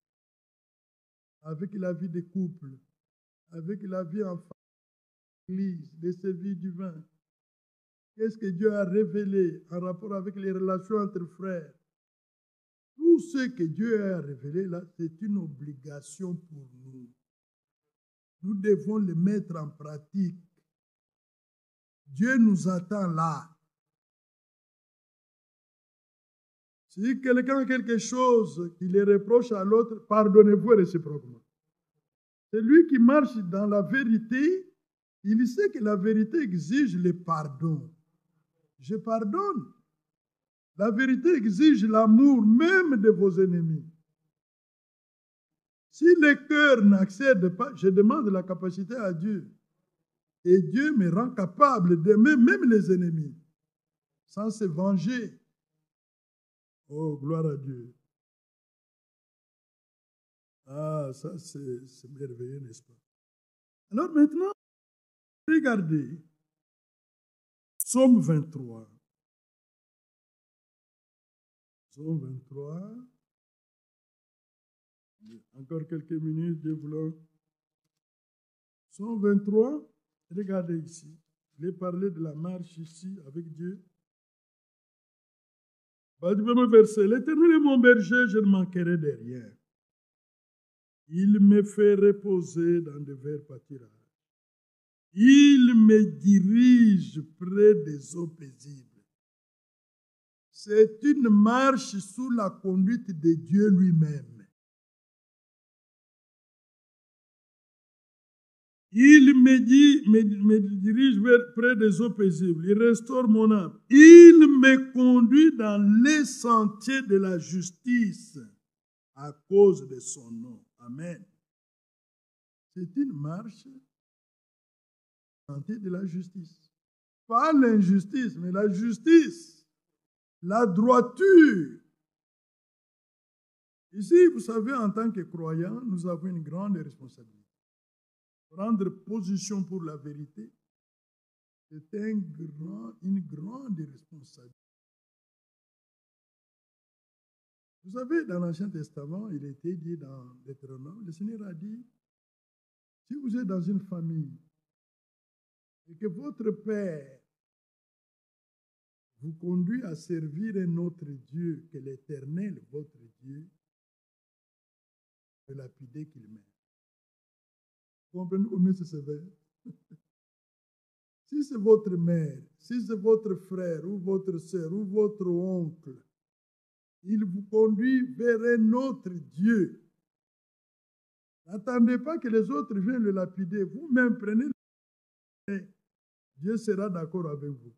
avec la vie des couples, avec la vie en famille, les services du vin? Qu'est-ce que Dieu a révélé en rapport avec les relations entre frères? Tout ce que Dieu a révélé là, c'est une obligation pour nous. Nous devons le mettre en pratique. Dieu nous attend là. Si quelqu'un a quelque chose qui le reproche à l'autre, pardonnez-vous réciproquement. Celui qui marche dans la vérité, il sait que la vérité exige le pardon. Je pardonne. La vérité exige l'amour même de vos ennemis. Si le cœur n'accède pas, je demande la capacité à Dieu. Et Dieu me rend capable d'aimer même les ennemis, sans se venger. Oh, gloire à Dieu. Ah, ça c'est merveilleux, n'est-ce pas? Alors maintenant, regardez, Psaume 23. Psaume 23. Encore quelques minutes, Dieu voulant. Psaume 23, regardez ici. Je vais parler de la marche ici avec Dieu. Du premier verset, l'Éternel est mon berger, je ne manquerai de rien. Il me fait reposer dans de verts pâturages. Il me dirige près des eaux paisibles. C'est une marche sous la conduite de Dieu lui-même. Il me dirige près des eaux paisibles. Il restaure mon âme. Il me conduit dans les sentiers de la justice à cause de son nom. Amen. C'est une marche sentier de la justice. Pas l'injustice, mais la justice. La droiture. Ici, vous savez, en tant que croyants, nous avons une grande responsabilité. Prendre position pour la vérité, c'est une grande responsabilité. Vous savez, dans l'Ancien Testament, il était dit dans Deutéronome, le Seigneur a dit, si vous êtes dans une famille et que votre père vous conduit à servir un autre Dieu que l'Éternel, votre Dieu, le lapider qu'il met. Vous comprenez combien c'est sévère? Si c'est votre mère, si c'est votre frère ou votre soeur ou votre oncle, il vous conduit vers un autre Dieu. N'attendez pas que les autres viennent le lapider. Vous-même prenez le Dieu sera d'accord avec vous.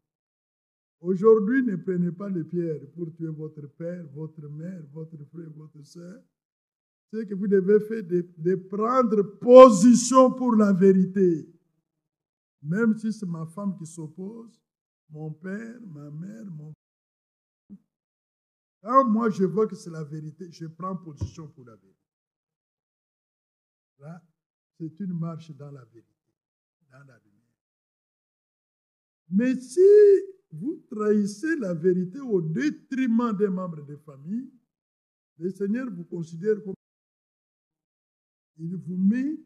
Aujourd'hui, ne prenez pas les pierres pour tuer votre père, votre mère, votre frère, votre soeur. Ce que vous devez faire, de prendre position pour la vérité. Même si c'est ma femme qui s'oppose, mon père, ma mère, mon... Quand moi je vois que c'est la vérité, je prends position pour la vérité. Là, c'est une marche dans la vérité, dans la lumière. Mais si vous trahissez la vérité au détriment des membres de famille, le Seigneur vous considère comme... Il vous met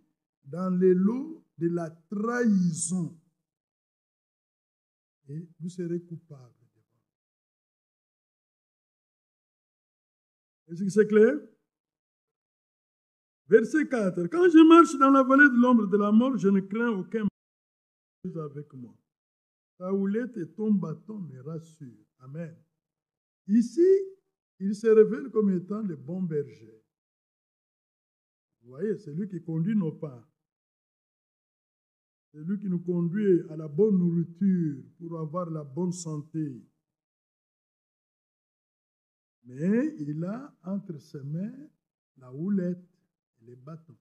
dans les lots de la trahison. Et vous serez coupable. Est-ce que c'est clair? Verset 4. Quand je marche dans la vallée de l'ombre de la mort, je ne crains aucun mal avec moi. Ta houlette et ton bâton me rassurent. Amen. Ici, il se révèle comme étant le bon berger. Vous voyez, c'est lui qui conduit nos pas. C'est lui qui nous conduit à la bonne nourriture pour avoir la bonne santé. Mais il a entre ses mains la houlette et les bâtons.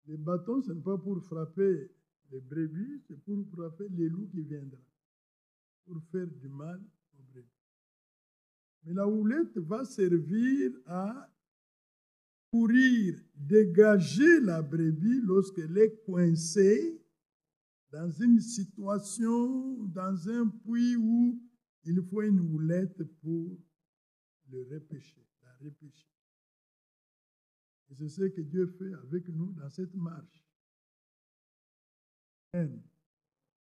Les bâtons, ce n'est pas pour frapper les brebis, c'est pour frapper les loups qui viendront, pour faire du mal aux brebis. Mais la houlette va servir à courir, dégager la brebis lorsqu'elle est coincée dans une situation, dans un puits où il faut une houlette pour le repêcher, la repêcher. Et c'est ce que Dieu fait avec nous dans cette marche. Amen.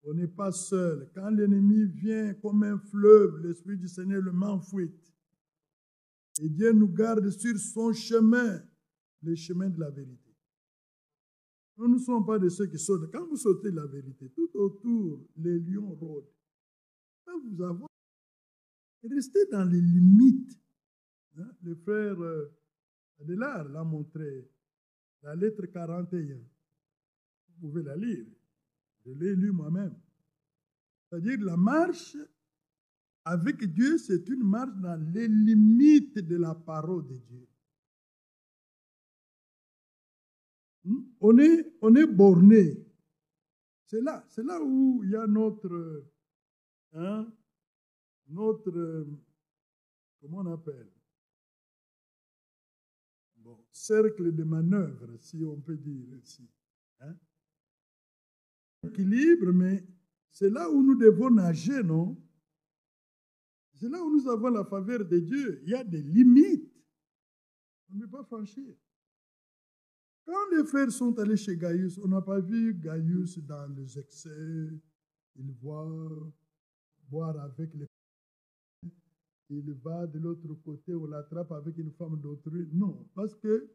On n'est pas seul. Quand l'ennemi vient comme un fleuve, l'Esprit du Seigneur le met en fuite. Et Dieu nous garde sur son chemin, le chemin de la vérité. Nous ne sommes pas de ceux qui sautent. Quand vous sautez la vérité, tout autour, les lions rôdent. Quand vous avez... Restez dans les limites. Le frère Adélard l'a montré, la lettre 41. Vous pouvez la lire. Je l'ai lu moi-même. C'est-à-dire la marche avec Dieu, c'est une marche dans les limites de la parole de Dieu. On est borné. C'est là où il y a notre, comment on appelle? Bon, cercle de manœuvre, si on peut dire ainsi. Équilibre, mais c'est là où nous devons nager, non? C'est là où nous avons la faveur de Dieu. Il y a des limites. On ne peut pas franchir. Quand les frères sont allés chez Gaius, on n'a pas vu Gaius dans les excès. Il va boire avec les femmes. Il va de l'autre côté, on l'attrape avec une femme d'autrui. Non, parce que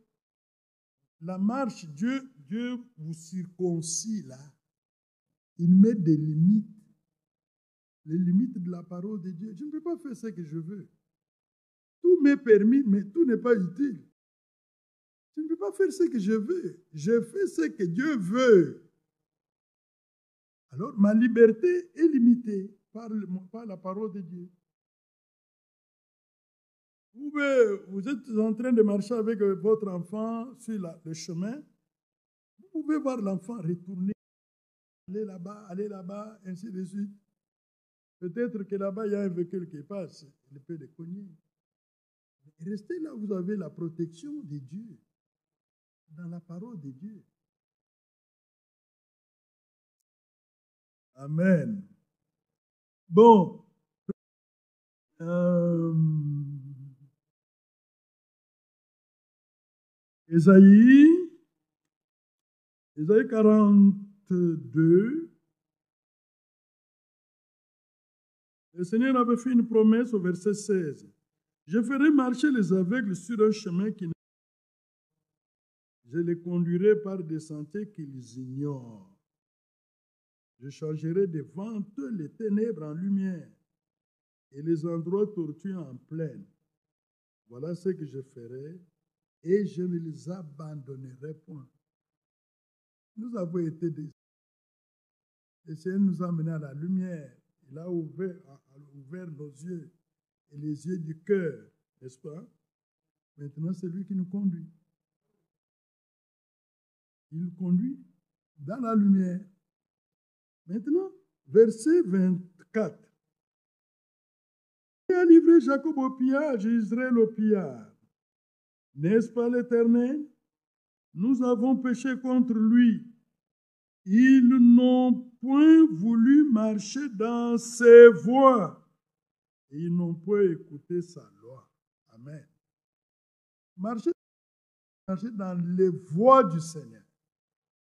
la marche, Dieu vous circoncis là. Il met des limites. Les limites de la parole de Dieu. Je ne peux pas faire ce que je veux. Tout m'est permis, mais tout n'est pas utile. Je ne peux pas faire ce que je veux. Je fais ce que Dieu veut. Alors, ma liberté est limitée par la parole de Dieu. Vous êtes en train de marcher avec votre enfant sur le chemin. Vous pouvez voir l'enfant retourner, aller là-bas, ainsi de suite. Peut-être que là-bas, il y a un véhicule qui passe. Il peut le cogner. Restez là, vous avez la protection de Dieu. Dans la parole de Dieu. Amen. Bon. Ésaïe 42. Le Seigneur avait fait une promesse au verset 16. Je ferai marcher les aveugles sur un chemin qui ne... Je les conduirai par des sentiers qu'ils ignorent. Je changerai devant eux les ténèbres en lumière et les endroits tortueux en plaine. Voilà ce que je ferai et je ne les abandonnerai point. Nous avons été des... Le Seigneur nous a menés à la lumière. Il a ouvert nos yeux et les yeux du cœur, n'est-ce pas? Maintenant, c'est lui qui nous conduit. Il nous conduit dans la lumière. Maintenant, verset 24. Il a livré Jacob au pillage, Israël au pillage. N'est-ce pas l'Éternel? Nous avons péché contre lui. Ils n'ont point voulu marcher dans ses voies. Et ils n'ont point écouté sa loi. Amen. Marcher dans les voies du Seigneur.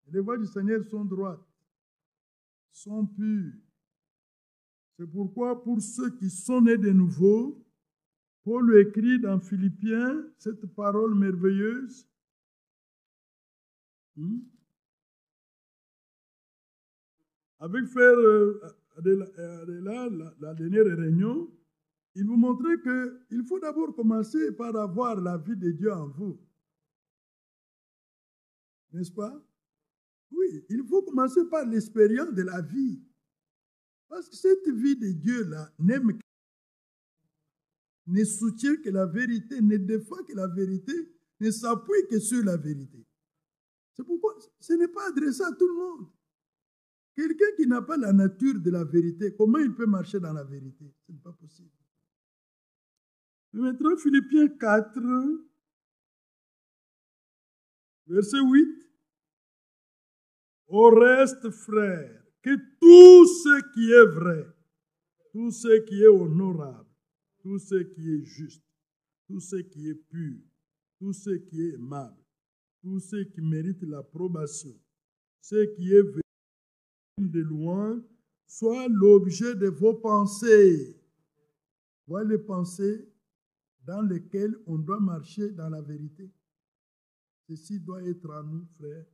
Les voies du Seigneur sont droites, sont pures. C'est pourquoi pour ceux qui sont nés de nouveau, Paul écrit dans Philippiens cette parole merveilleuse. Avec frère Adela, la dernière réunion, il vous montrait qu'il faut d'abord commencer par avoir la vie de Dieu en vous. N'est-ce pas? Oui, il faut commencer par l'expérience de la vie. Parce que cette vie de Dieu-là ne soutient que la vérité, ne défend que la vérité, ne s'appuie que sur la vérité. C'est pourquoi ce n'est pas adressé à tout le monde. Quelqu'un qui n'a pas la nature de la vérité, comment il peut marcher dans la vérité? Ce n'est pas possible. Maintenant, Philippiens 4, verset 8. Au reste, frères, que tout ce qui est vrai, tout ce qui est honorable, tout ce qui est juste, tout ce qui est pur, tout ce qui est aimable, tout ce qui mérite l'approbation, ce qui est de louange, soit l'objet de vos pensées. Voilà les pensées dans lesquelles on doit marcher dans la vérité. Ceci doit être en nous, frères.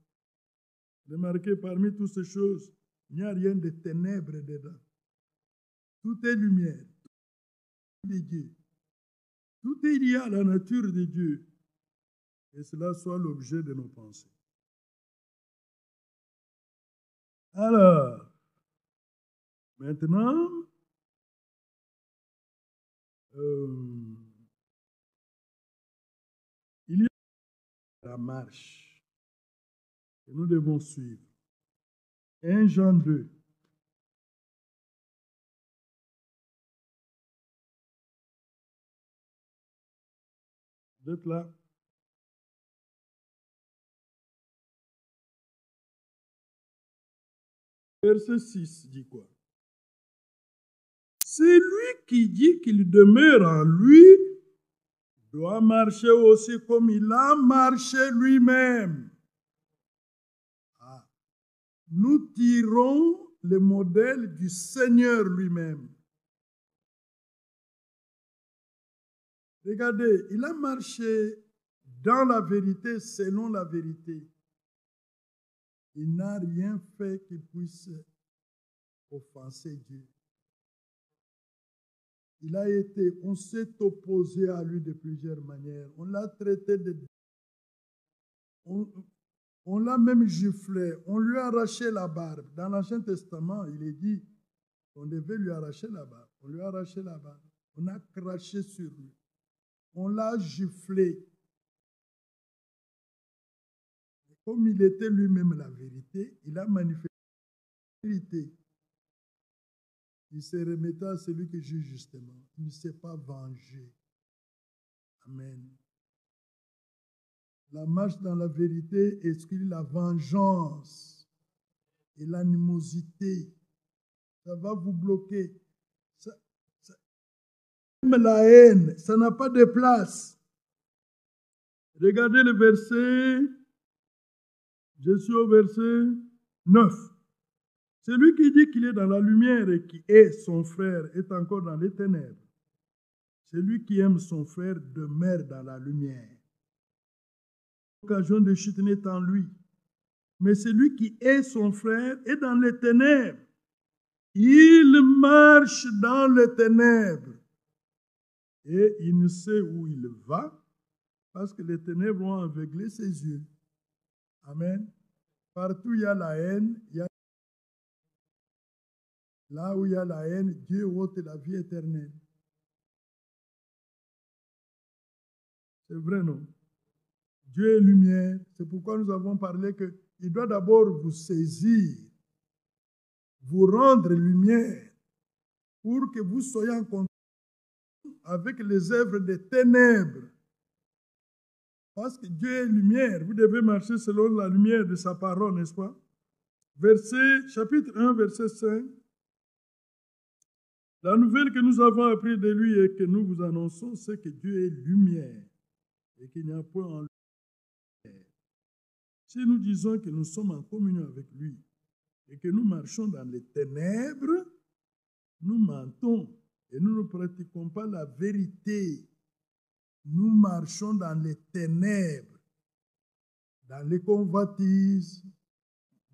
Remarquez, parmi toutes ces choses, il n'y a rien de ténèbres dedans. Tout est lumière, tout est de Dieu. Tout est lié à la nature de Dieu. Et cela soit l'objet de nos pensées. Alors, maintenant, il y a la marche que nous devons suivre. 1 Jean 2. Vous êtes là? Verset 6 dit quoi? Celui qui dit qu'il demeure en lui doit marcher aussi comme il a marché lui-même. Nous tirons le modèle du Seigneur lui-même. Regardez, il a marché dans la vérité, selon la vérité. Il n'a rien fait qui puisse offenser Dieu. On s'est opposé à lui de plusieurs manières. On l'a traité on l'a même giflé. On lui a arraché la barbe. Dans l'Ancien Testament, il est dit qu'on devait lui arracher la barbe. On lui a arraché la barbe. On a craché sur lui. On l'a giflé. Comme il était lui-même la vérité, il a manifesté la vérité. Il se remettait à celui qui juge justement. Il ne s'est pas vengé. Amen. La marche dans la vérité exclut la vengeance et l'animosité. Ça va vous bloquer. Même la haine, ça n'a pas de place. Regardez le verset. Je suis au verset 9. Celui qui dit qu'il est dans la lumière et qui est son frère est encore dans les ténèbres. Celui qui aime son frère demeure dans la lumière. L'occasion de chute n'est en lui. Mais celui qui est son frère est dans les ténèbres. Il marche dans les ténèbres. Et il ne sait où il va parce que les ténèbres ont aveuglé ses yeux. Amen. Partout il y a la haine, il y a Là où il y a la haine, Dieu ôte la vie éternelle. C'est vrai, non? Dieu est lumière. C'est pourquoi nous avons parlé qu'il doit d'abord vous saisir, vous rendre lumière, pour que vous soyez en contact avec les œuvres des ténèbres. Parce que Dieu est lumière. Vous devez marcher selon la lumière de sa parole, n'est-ce pas? Chapitre 1, verset 5. La nouvelle que nous avons apprise de lui et que nous vous annonçons, c'est que Dieu est lumière et qu'il n'y a point en lui. Si nous disons que nous sommes en communion avec lui et que nous marchons dans les ténèbres, nous mentons et nous ne pratiquons pas la vérité. Nous marchons dans les ténèbres, dans les convoitises,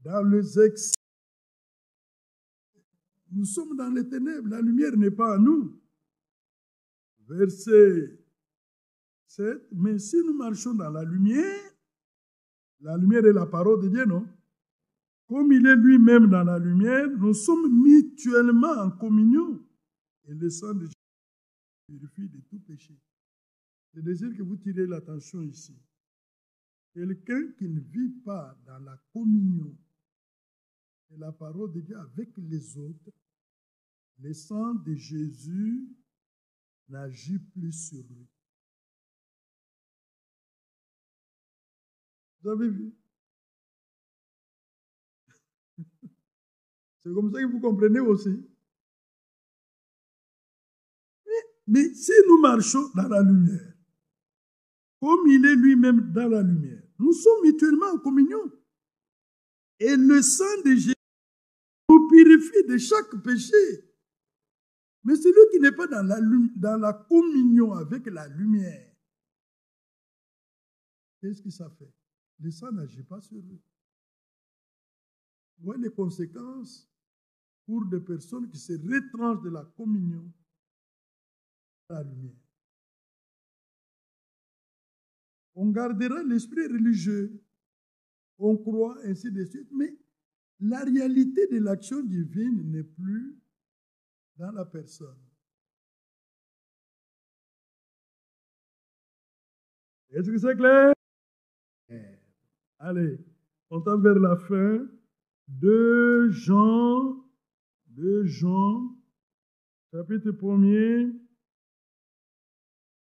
dans les excès. Nous sommes dans les ténèbres, la lumière n'est pas à nous. Verset 7. Mais si nous marchons dans la lumière est la parole de Dieu, non? Comme il est lui-même dans la lumière, nous sommes mutuellement en communion. Et le sang de Jésus purifie de tout péché. Je désire que vous tirez l'attention ici. Quelqu'un qui ne vit pas dans la communion de la parole de Dieu avec les autres, le sang de Jésus n'agit plus sur lui. Vous avez vu? C'est comme ça que vous comprenez aussi. Mais si nous marchons dans la lumière, comme il est lui-même dans la lumière, nous sommes mutuellement en communion. Et le sang de Jésus nous purifie de chaque péché. Mais celui qui n'est pas dans la communion avec la lumière, qu'est-ce que ça fait? Le sang n'agit pas sur lui. Vous voyez les conséquences pour des personnes qui se retranchent de la communion à la lumière. On gardera l'esprit religieux, on croit, ainsi de suite, mais la réalité de l'action divine n'est plus dans la personne. Est-ce que c'est clair? Allez, on tend vers la fin. 2 Jean, chapitre 1er,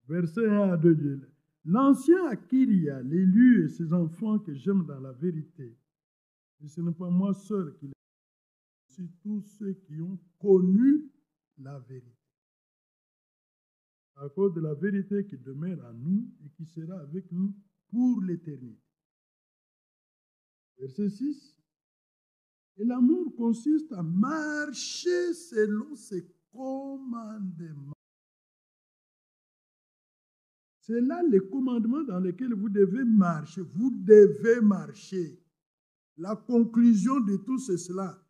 verset 1 à 2. L'ancien Akiria, l'élu et ses enfants que j'aime dans la vérité. Et ce n'est pas moi seul qui les aime, c'est tous ceux qui ont connu la vérité. À cause de la vérité qui demeure en nous et qui sera avec nous pour l'éternité. Verset 6. Et l'amour consiste à marcher selon ses commandements. C'est là les commandements dans lesquels vous devez marcher. Vous devez marcher. La conclusion de tout cela.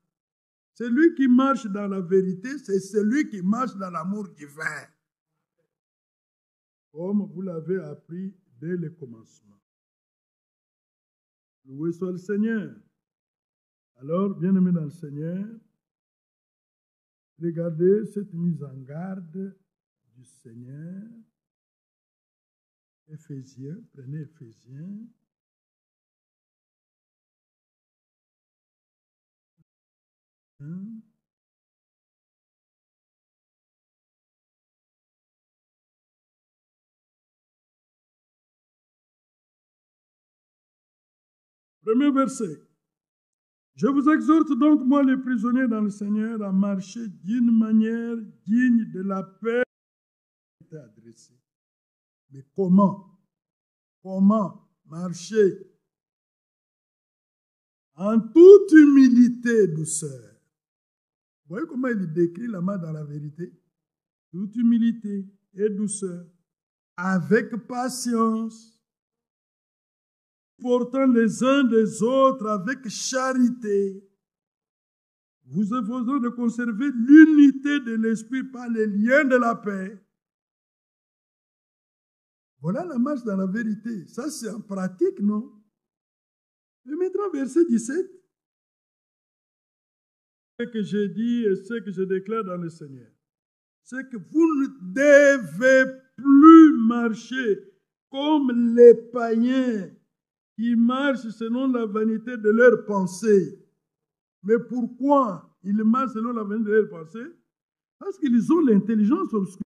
Celui qui marche dans la vérité, c'est celui qui marche dans l'amour divin. Comme vous l'avez appris dès le commencement. Loué soit le Seigneur. Alors, bien-aimés dans le Seigneur, regardez cette mise en garde du Seigneur. Éphésiens, prenez Éphésiens. Premier verset. Je vous exhorte donc, moi les prisonniers dans le Seigneur, à marcher d'une manière digne de la paix qui était adressée. Mais comment? Comment marcher? En toute humilité et douceur. Vous voyez comment il décrit la main dans la vérité? Toute humilité et douceur. Avec patience. Portant les uns des autres avec charité, vous efforçant de conserver l'unité de l'esprit par les liens de la paix. Voilà la marche dans la vérité. Ça, c'est en pratique, non? Et maintenant, verset 17. Ce que j'ai dit et ce que je déclare dans le Seigneur, c'est que vous ne devez plus marcher comme les païens qui marchent selon la vanité de leurs pensées. Mais pourquoi ils marchent selon la vanité de leurs pensées? Parce qu'ils ont l'intelligence obscure.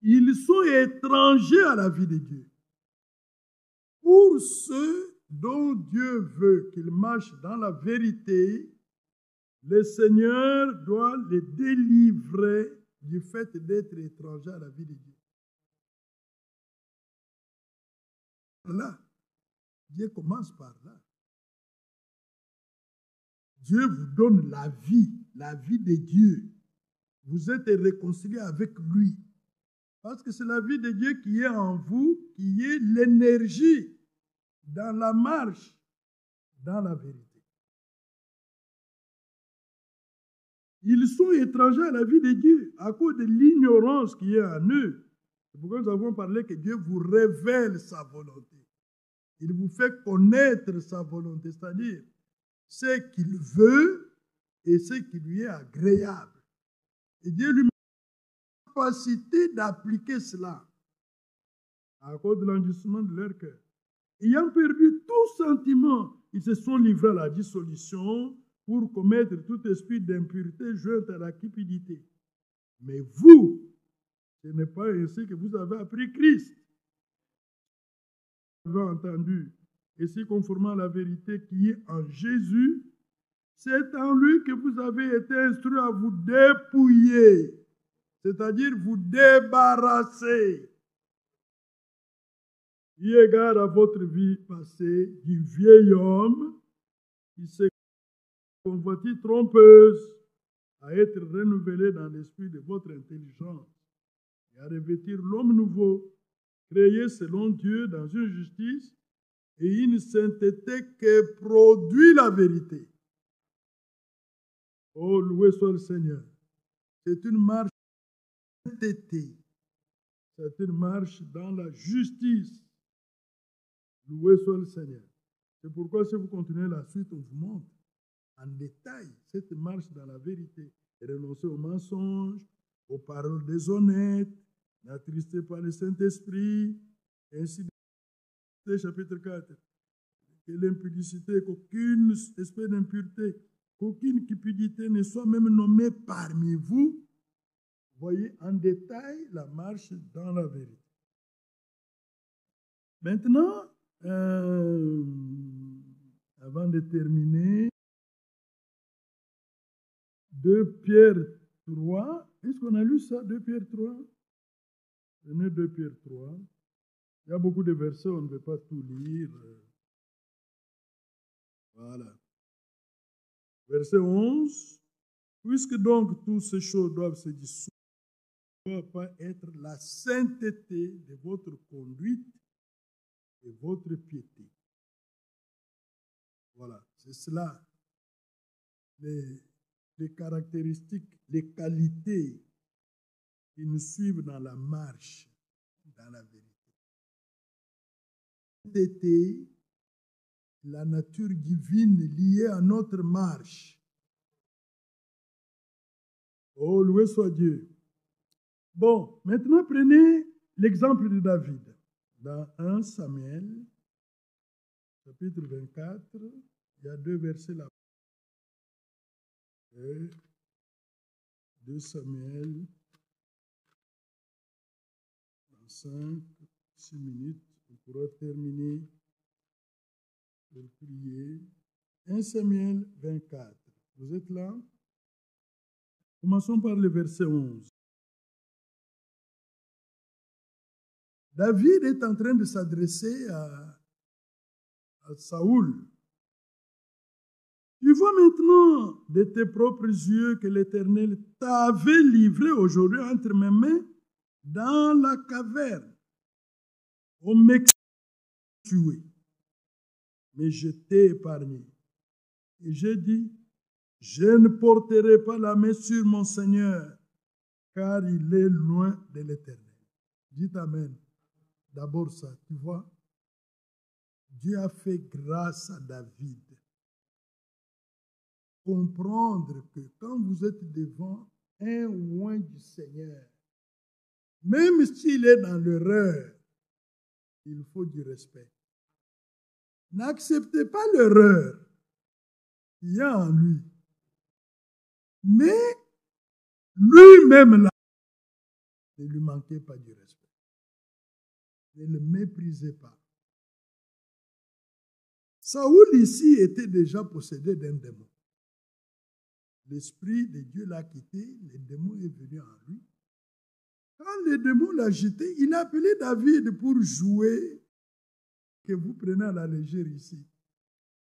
Ils sont étrangers à la vie de Dieu. Pour ceux dont Dieu veut qu'ils marchent dans la vérité, le Seigneur doit les délivrer du fait d'être étrangers à la vie de Dieu. Là, Dieu commence par là. Dieu vous donne la vie de Dieu. Vous êtes réconcilié avec lui. Parce que c'est la vie de Dieu qui est en vous, qui est l'énergie dans la marche, dans la vérité. Ils sont étrangers à la vie de Dieu à cause de l'ignorance qui est en eux. C'est pourquoi nous avons parlé que Dieu vous révèle sa volonté. Il vous fait connaître sa volonté, c'est-à-dire ce qu'il veut et ce qui lui est agréable. Et Dieu lui met la capacité d'appliquer cela à cause de l'endurcissement de leur cœur. Ayant perdu tout sentiment, ils se sont livrés à la dissolution pour commettre tout esprit d'impureté jointe à la cupidité. Mais vous, ce n'est pas ainsi que vous avez appris Christ. Vous avez entendu, et si conformément à la vérité qui est en Jésus, c'est en lui que vous avez été instruits à vous dépouiller, c'est-à-dire vous débarrasser, eu égard à votre vie passée, du vieil homme qui s'est convoitise trompeuse, à être renouvelé dans l'esprit de votre intelligence et à revêtir l'homme nouveau, créé selon Dieu dans une justice et une sainteté que produit la vérité. Oh, loué soit le Seigneur. C'est une marche de sainteté. C'est une marche dans la justice. Loué soit le Seigneur. C'est pourquoi si vous continuez la suite, on vous montre en détail cette marche dans la vérité. Et renoncer aux mensonges, aux paroles déshonnêtes, n'attristez pas le Saint-Esprit, ainsi de chapitre 4. Que l'impudicité, qu'aucune espèce d'impureté, qu'aucune cupidité ne soit même nommée parmi vous. Voyez en détail la marche dans la vérité. Maintenant, avant de terminer, 2 Pierre 3. Est-ce qu'on a lu ça, 2 Pierre 3? Prenez 2 Pierre 3. Il y a beaucoup de versets, on ne peut pas tout lire. Voilà. Verset 11. Puisque donc toutes ces choses doivent se dissoudre, ne doit pas être la sainteté de votre conduite et votre piété. Voilà, c'est cela. Les caractéristiques, les qualités qui nous suivent dans la marche, dans la vérité. Sainteté, la nature divine liée à notre marche. Oh, loué soit Dieu. Bon, maintenant prenez l'exemple de David. Dans 1 Samuel, chapitre 24, il y a 2 versets là. Et 2 Samuel, 5, 6 minutes, on pourra terminer pour prier. 1 Samuel 24. Vous êtes là? Commençons par le verset 11. David est en train de s'adresser à Saoul. Tu vois maintenant de tes propres yeux que l'Éternel t'avait livré aujourd'hui entre mes mains dans la caverne. On m'a tué, mais je t'ai épargné. Et j'ai dit, je ne porterai pas la main sur mon Seigneur, car il est loin de l'Éternel. Dites Amen. D'abord ça, tu vois, Dieu a fait grâce à David. comprendre que quand vous êtes devant un oint du Seigneur, même s'il est dans l'erreur, il faut du respect. N'acceptez pas l'erreur qu'il y a en lui. Mais lui-même, là, ne lui manquez pas du respect. Ne le méprisez pas. Saoul ici était déjà possédé d'un démon. L'Esprit de Dieu l'a quitté, le démon est venu en lui. Quand le démon l'a jeté, il a appelé David pour jouer, que vous prenez à la légère ici.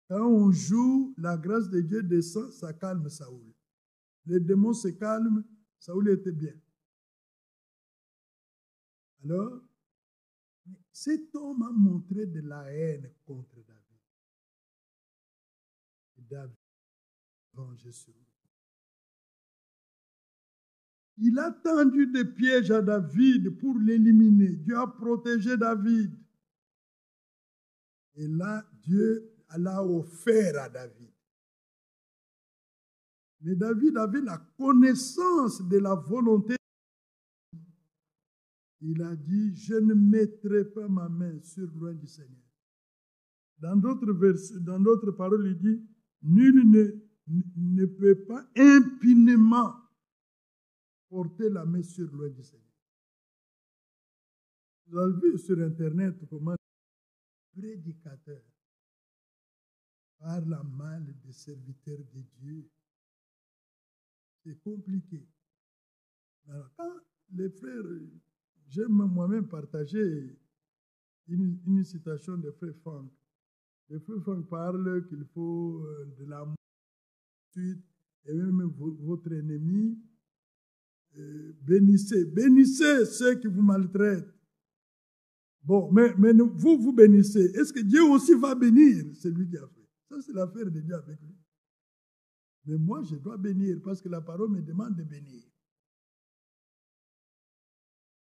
Quand on joue, la grâce de Dieu descend, ça calme Saoul. Les démons se calment, Saoul était bien. Alors, cet homme a montré de la haine contre David. Et David vengé sur lui. Il a tendu des pièges à David pour l'éliminer. Dieu a protégé David. Et là, Dieu l'a offert à David. Mais David avait la connaissance de la volonté. Il a dit, je ne mettrai pas ma main sur l'oint du Seigneur. Dans d'autres paroles, il dit, nul ne peut pas impunément porter la main sur l'oint du Seigneur. Vous avez vu sur Internet comment les prédicateurs parlent mal des serviteurs de Dieu. C'est compliqué. Alors, quand les frères, j'aime moi-même partager une citation de frère Franck. Le frère Franck parle qu'il faut de l'amour, et même votre ennemi, bénissez ceux qui vous maltraitent. Bon, mais vous bénissez. Est-ce que Dieu aussi va bénir celui qui a fait? Ça, c'est l'affaire de Dieu avec lui. Mais moi, je dois bénir parce que la parole me demande de bénir.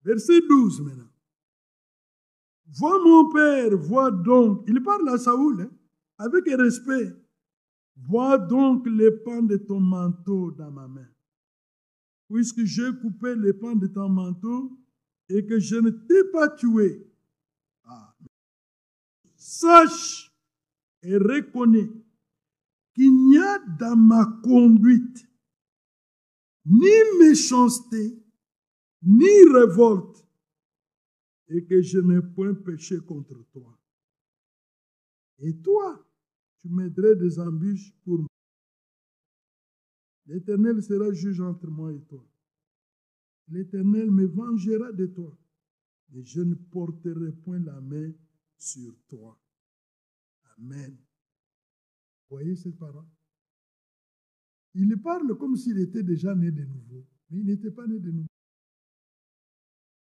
Verset 12 maintenant. Vois mon père, vois donc. Il parle à Saoul avec respect. Vois donc les pans de ton manteau dans ma main. Puisque j'ai coupé les pans de ton manteau et que je ne t'ai pas tué. Sache et reconnais qu'il n'y a dans ma conduite ni méchanceté, ni révolte, et que je n'ai point péché contre toi. Et toi, tu m'aiderais des embûches pour moi. L'Éternel sera juge entre moi et toi. L'Éternel me vengera de toi, et je ne porterai point la main sur toi. Amen. Voyez cette parole? Il parle comme s'il était déjà né de nouveau, mais il n'était pas né de nouveau.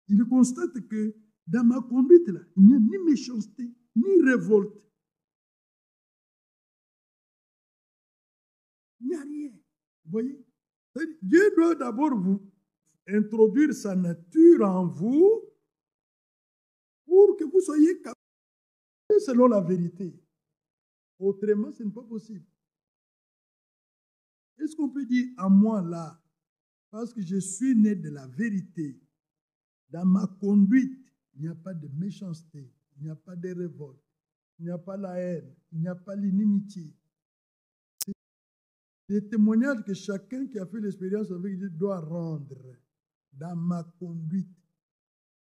Il constate que dans ma conduite, là, il n'y a ni méchanceté, ni révolte. Il n'y a rien. Vous voyez? Dieu doit d'abord vous introduire sa nature en vous pour que vous soyez capables selon la vérité. Autrement, ce n'est pas possible. Est-ce qu'on peut dire à moi là, parce que je suis né de la vérité, dans ma conduite, il n'y a pas de méchanceté, il n'y a pas de révolte, il n'y a pas la haine, il n'y a pas l'inimitié. C'est des témoignages que chacun qui a fait l'expérience avec Dieu doit rendre dans ma conduite.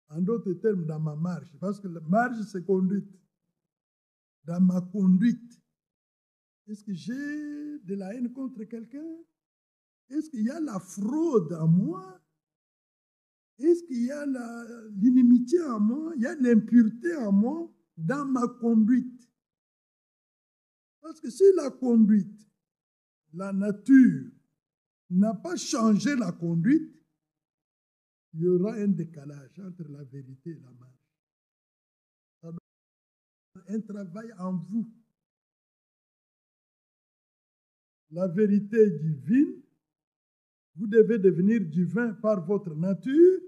En d'autres termes, dans ma marche. Parce que la marche, c'est conduite. Dans ma conduite. Est-ce que j'ai de la haine contre quelqu'un? Est-ce qu'il y a la fraude en moi? Est-ce qu'il y a l'inimitié en moi? Il y a l'impureté en moi dans ma conduite? Parce que si la conduite, la nature, n'a pas changé la conduite, il y aura un décalage entre la vérité et la marche. Ça doit être un travail en vous. La vérité est divine. Vous devez devenir divin par votre nature.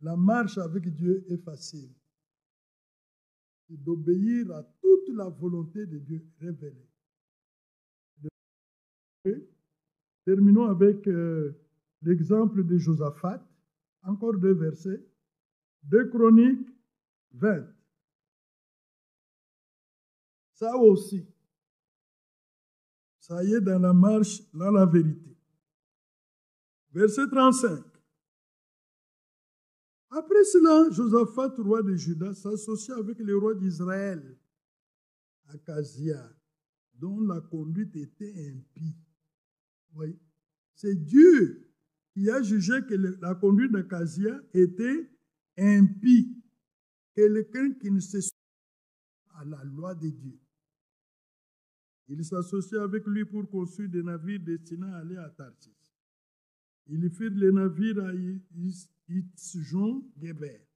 La marche avec Dieu est facile. C'est d'obéir à toute la volonté de Dieu révélée. Terminons avec l'exemple de Josaphat. Encore 2 versets. 2 Chroniques 20. Ça aussi, ça y est dans la marche, dans la vérité. Verset 35. Après cela, Josaphat, roi de Juda, s'associa avec les rois d'Israël, Akazia, dont la conduite était impie. Oui. C'est Dieu qui a jugé que la conduite d'Akazia était impie. Quelqu'un qui ne se soumit à la loi de Dieu. Il s'associa avec lui pour construire des navires destinés à aller à Tarsis. Ils firent les navires à Itzjon-Geber.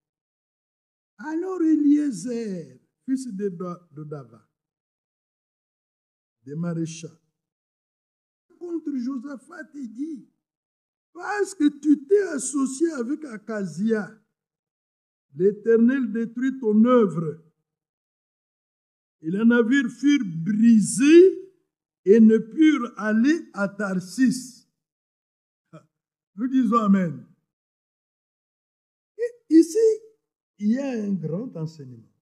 Alors Eliezer, fils de Dava, des maréchals, contre Josaphat et dit, parce que tu t'es associé avec Akazia, l'Éternel détruit ton œuvre. Et les navires furent brisés et ne purent aller à Tarsis. Nous disons Amen. Et ici, il y a un grand enseignement.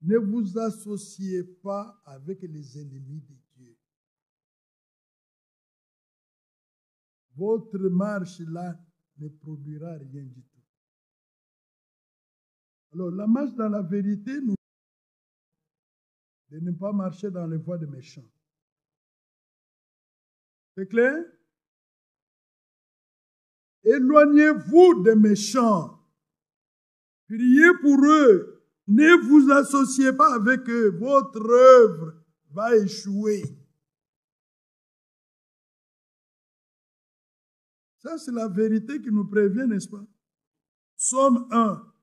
Ne vous associez pas avec les ennemis de Dieu. Votre marche là ne produira rien du tout. Alors, la marche dans la vérité nous de ne pas marcher dans les voies des méchants. C'est clair? Éloignez-vous des méchants. Priez pour eux. Ne vous associez pas avec eux. Votre œuvre va échouer. Ça, c'est la vérité qui nous prévient, n'est-ce pas? Psaume 1.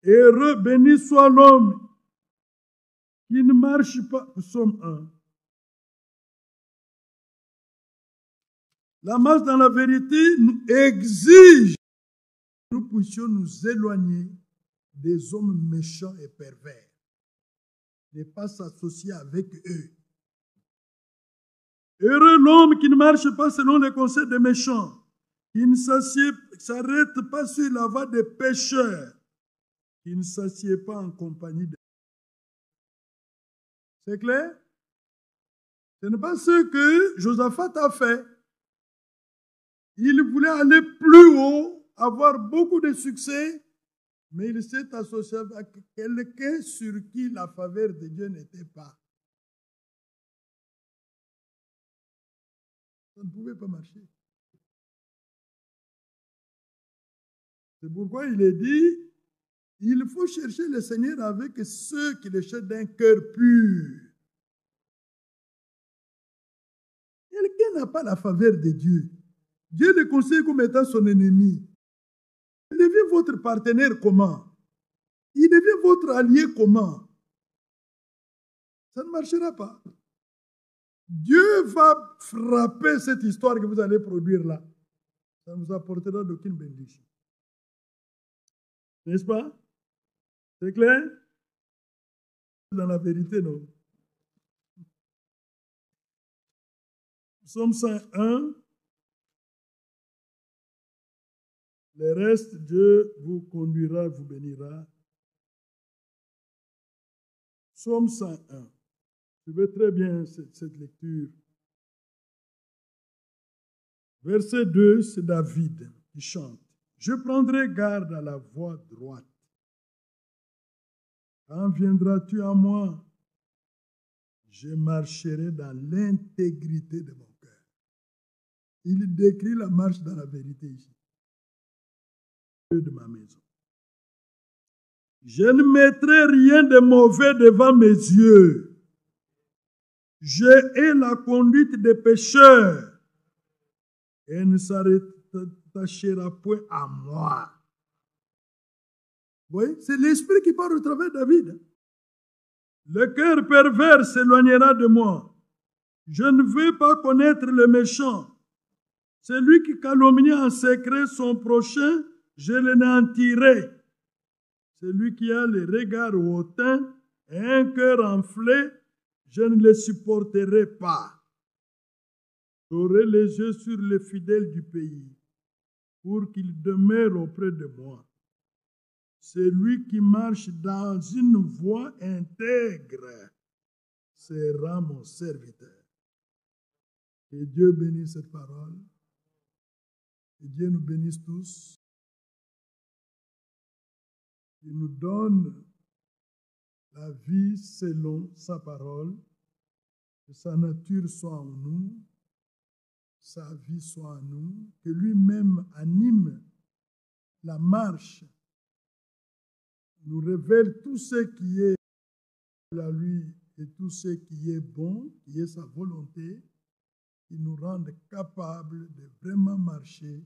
Heureux, béni soit l'homme qui ne marche pas. Psaume 1. La marche dans la vérité nous exige que nous puissions nous éloigner des hommes méchants et pervers. Ne pas s'associer avec eux. Heureux l'homme qui ne marche pas selon les conseils des méchants, qui ne s'arrête pas sur la voie des pécheurs, qui ne s'assied pas en compagnie des... C'est clair? Ce n'est pas ce que Josaphat a fait. Il voulait aller plus haut, avoir beaucoup de succès, mais il s'est associé avec quelqu'un sur qui la faveur de Dieu n'était pas. Ça ne pouvait pas marcher. C'est pourquoi il est dit, il faut chercher le Seigneur avec ceux qui le cherchent d'un cœur pur. Quelqu'un n'a pas la faveur de Dieu. Dieu le conseille comme étant son ennemi. Il devient votre partenaire comment? Il devient votre allié comment? Ça ne marchera pas. Dieu va frapper cette histoire que vous allez produire là. Ça ne vous apportera d'aucune bénédiction. N'est-ce pas? C'est clair? Dans la vérité, non. Psaume 101. Le reste, Dieu vous conduira, vous bénira. Psaume 101. Je veux très bien cette lecture. Verset 2, c'est David qui chante. Je prendrai garde à la voie droite. Quand viendras-tu à moi? Je marcherai dans l'intégrité de mon cœur. Il décrit la marche dans la vérité ici. De ma maison. Je ne mettrai rien de mauvais devant mes yeux. Je hais la conduite des pécheurs et ne s'attachera point à moi. Vous voyez, c'est l'esprit qui parle au travers de David. Le cœur pervers s'éloignera de moi. Je ne veux pas connaître le méchant. Celui qui calomnie en secret son prochain, je l'anéantirai. Celui qui a les regards hautains et un cœur enflé, je ne le supporterai pas. J'aurai les yeux sur les fidèles du pays, pour qu'ils demeurent auprès de moi. Celui qui marche dans une voie intègre sera mon serviteur. Que Dieu bénisse cette parole. Que Dieu nous bénisse tous. Il nous donne la vie selon sa parole. Que sa nature soit en nous. Sa vie soit en nous. Que lui-même anime la marche. Nous révèle tout ce qui est à lui et tout ce qui est bon, qui est sa volonté, qui nous rende capables de vraiment marcher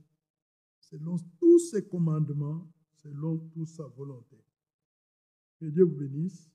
selon tous ses commandements, selon toute sa volonté. Que Dieu vous bénisse.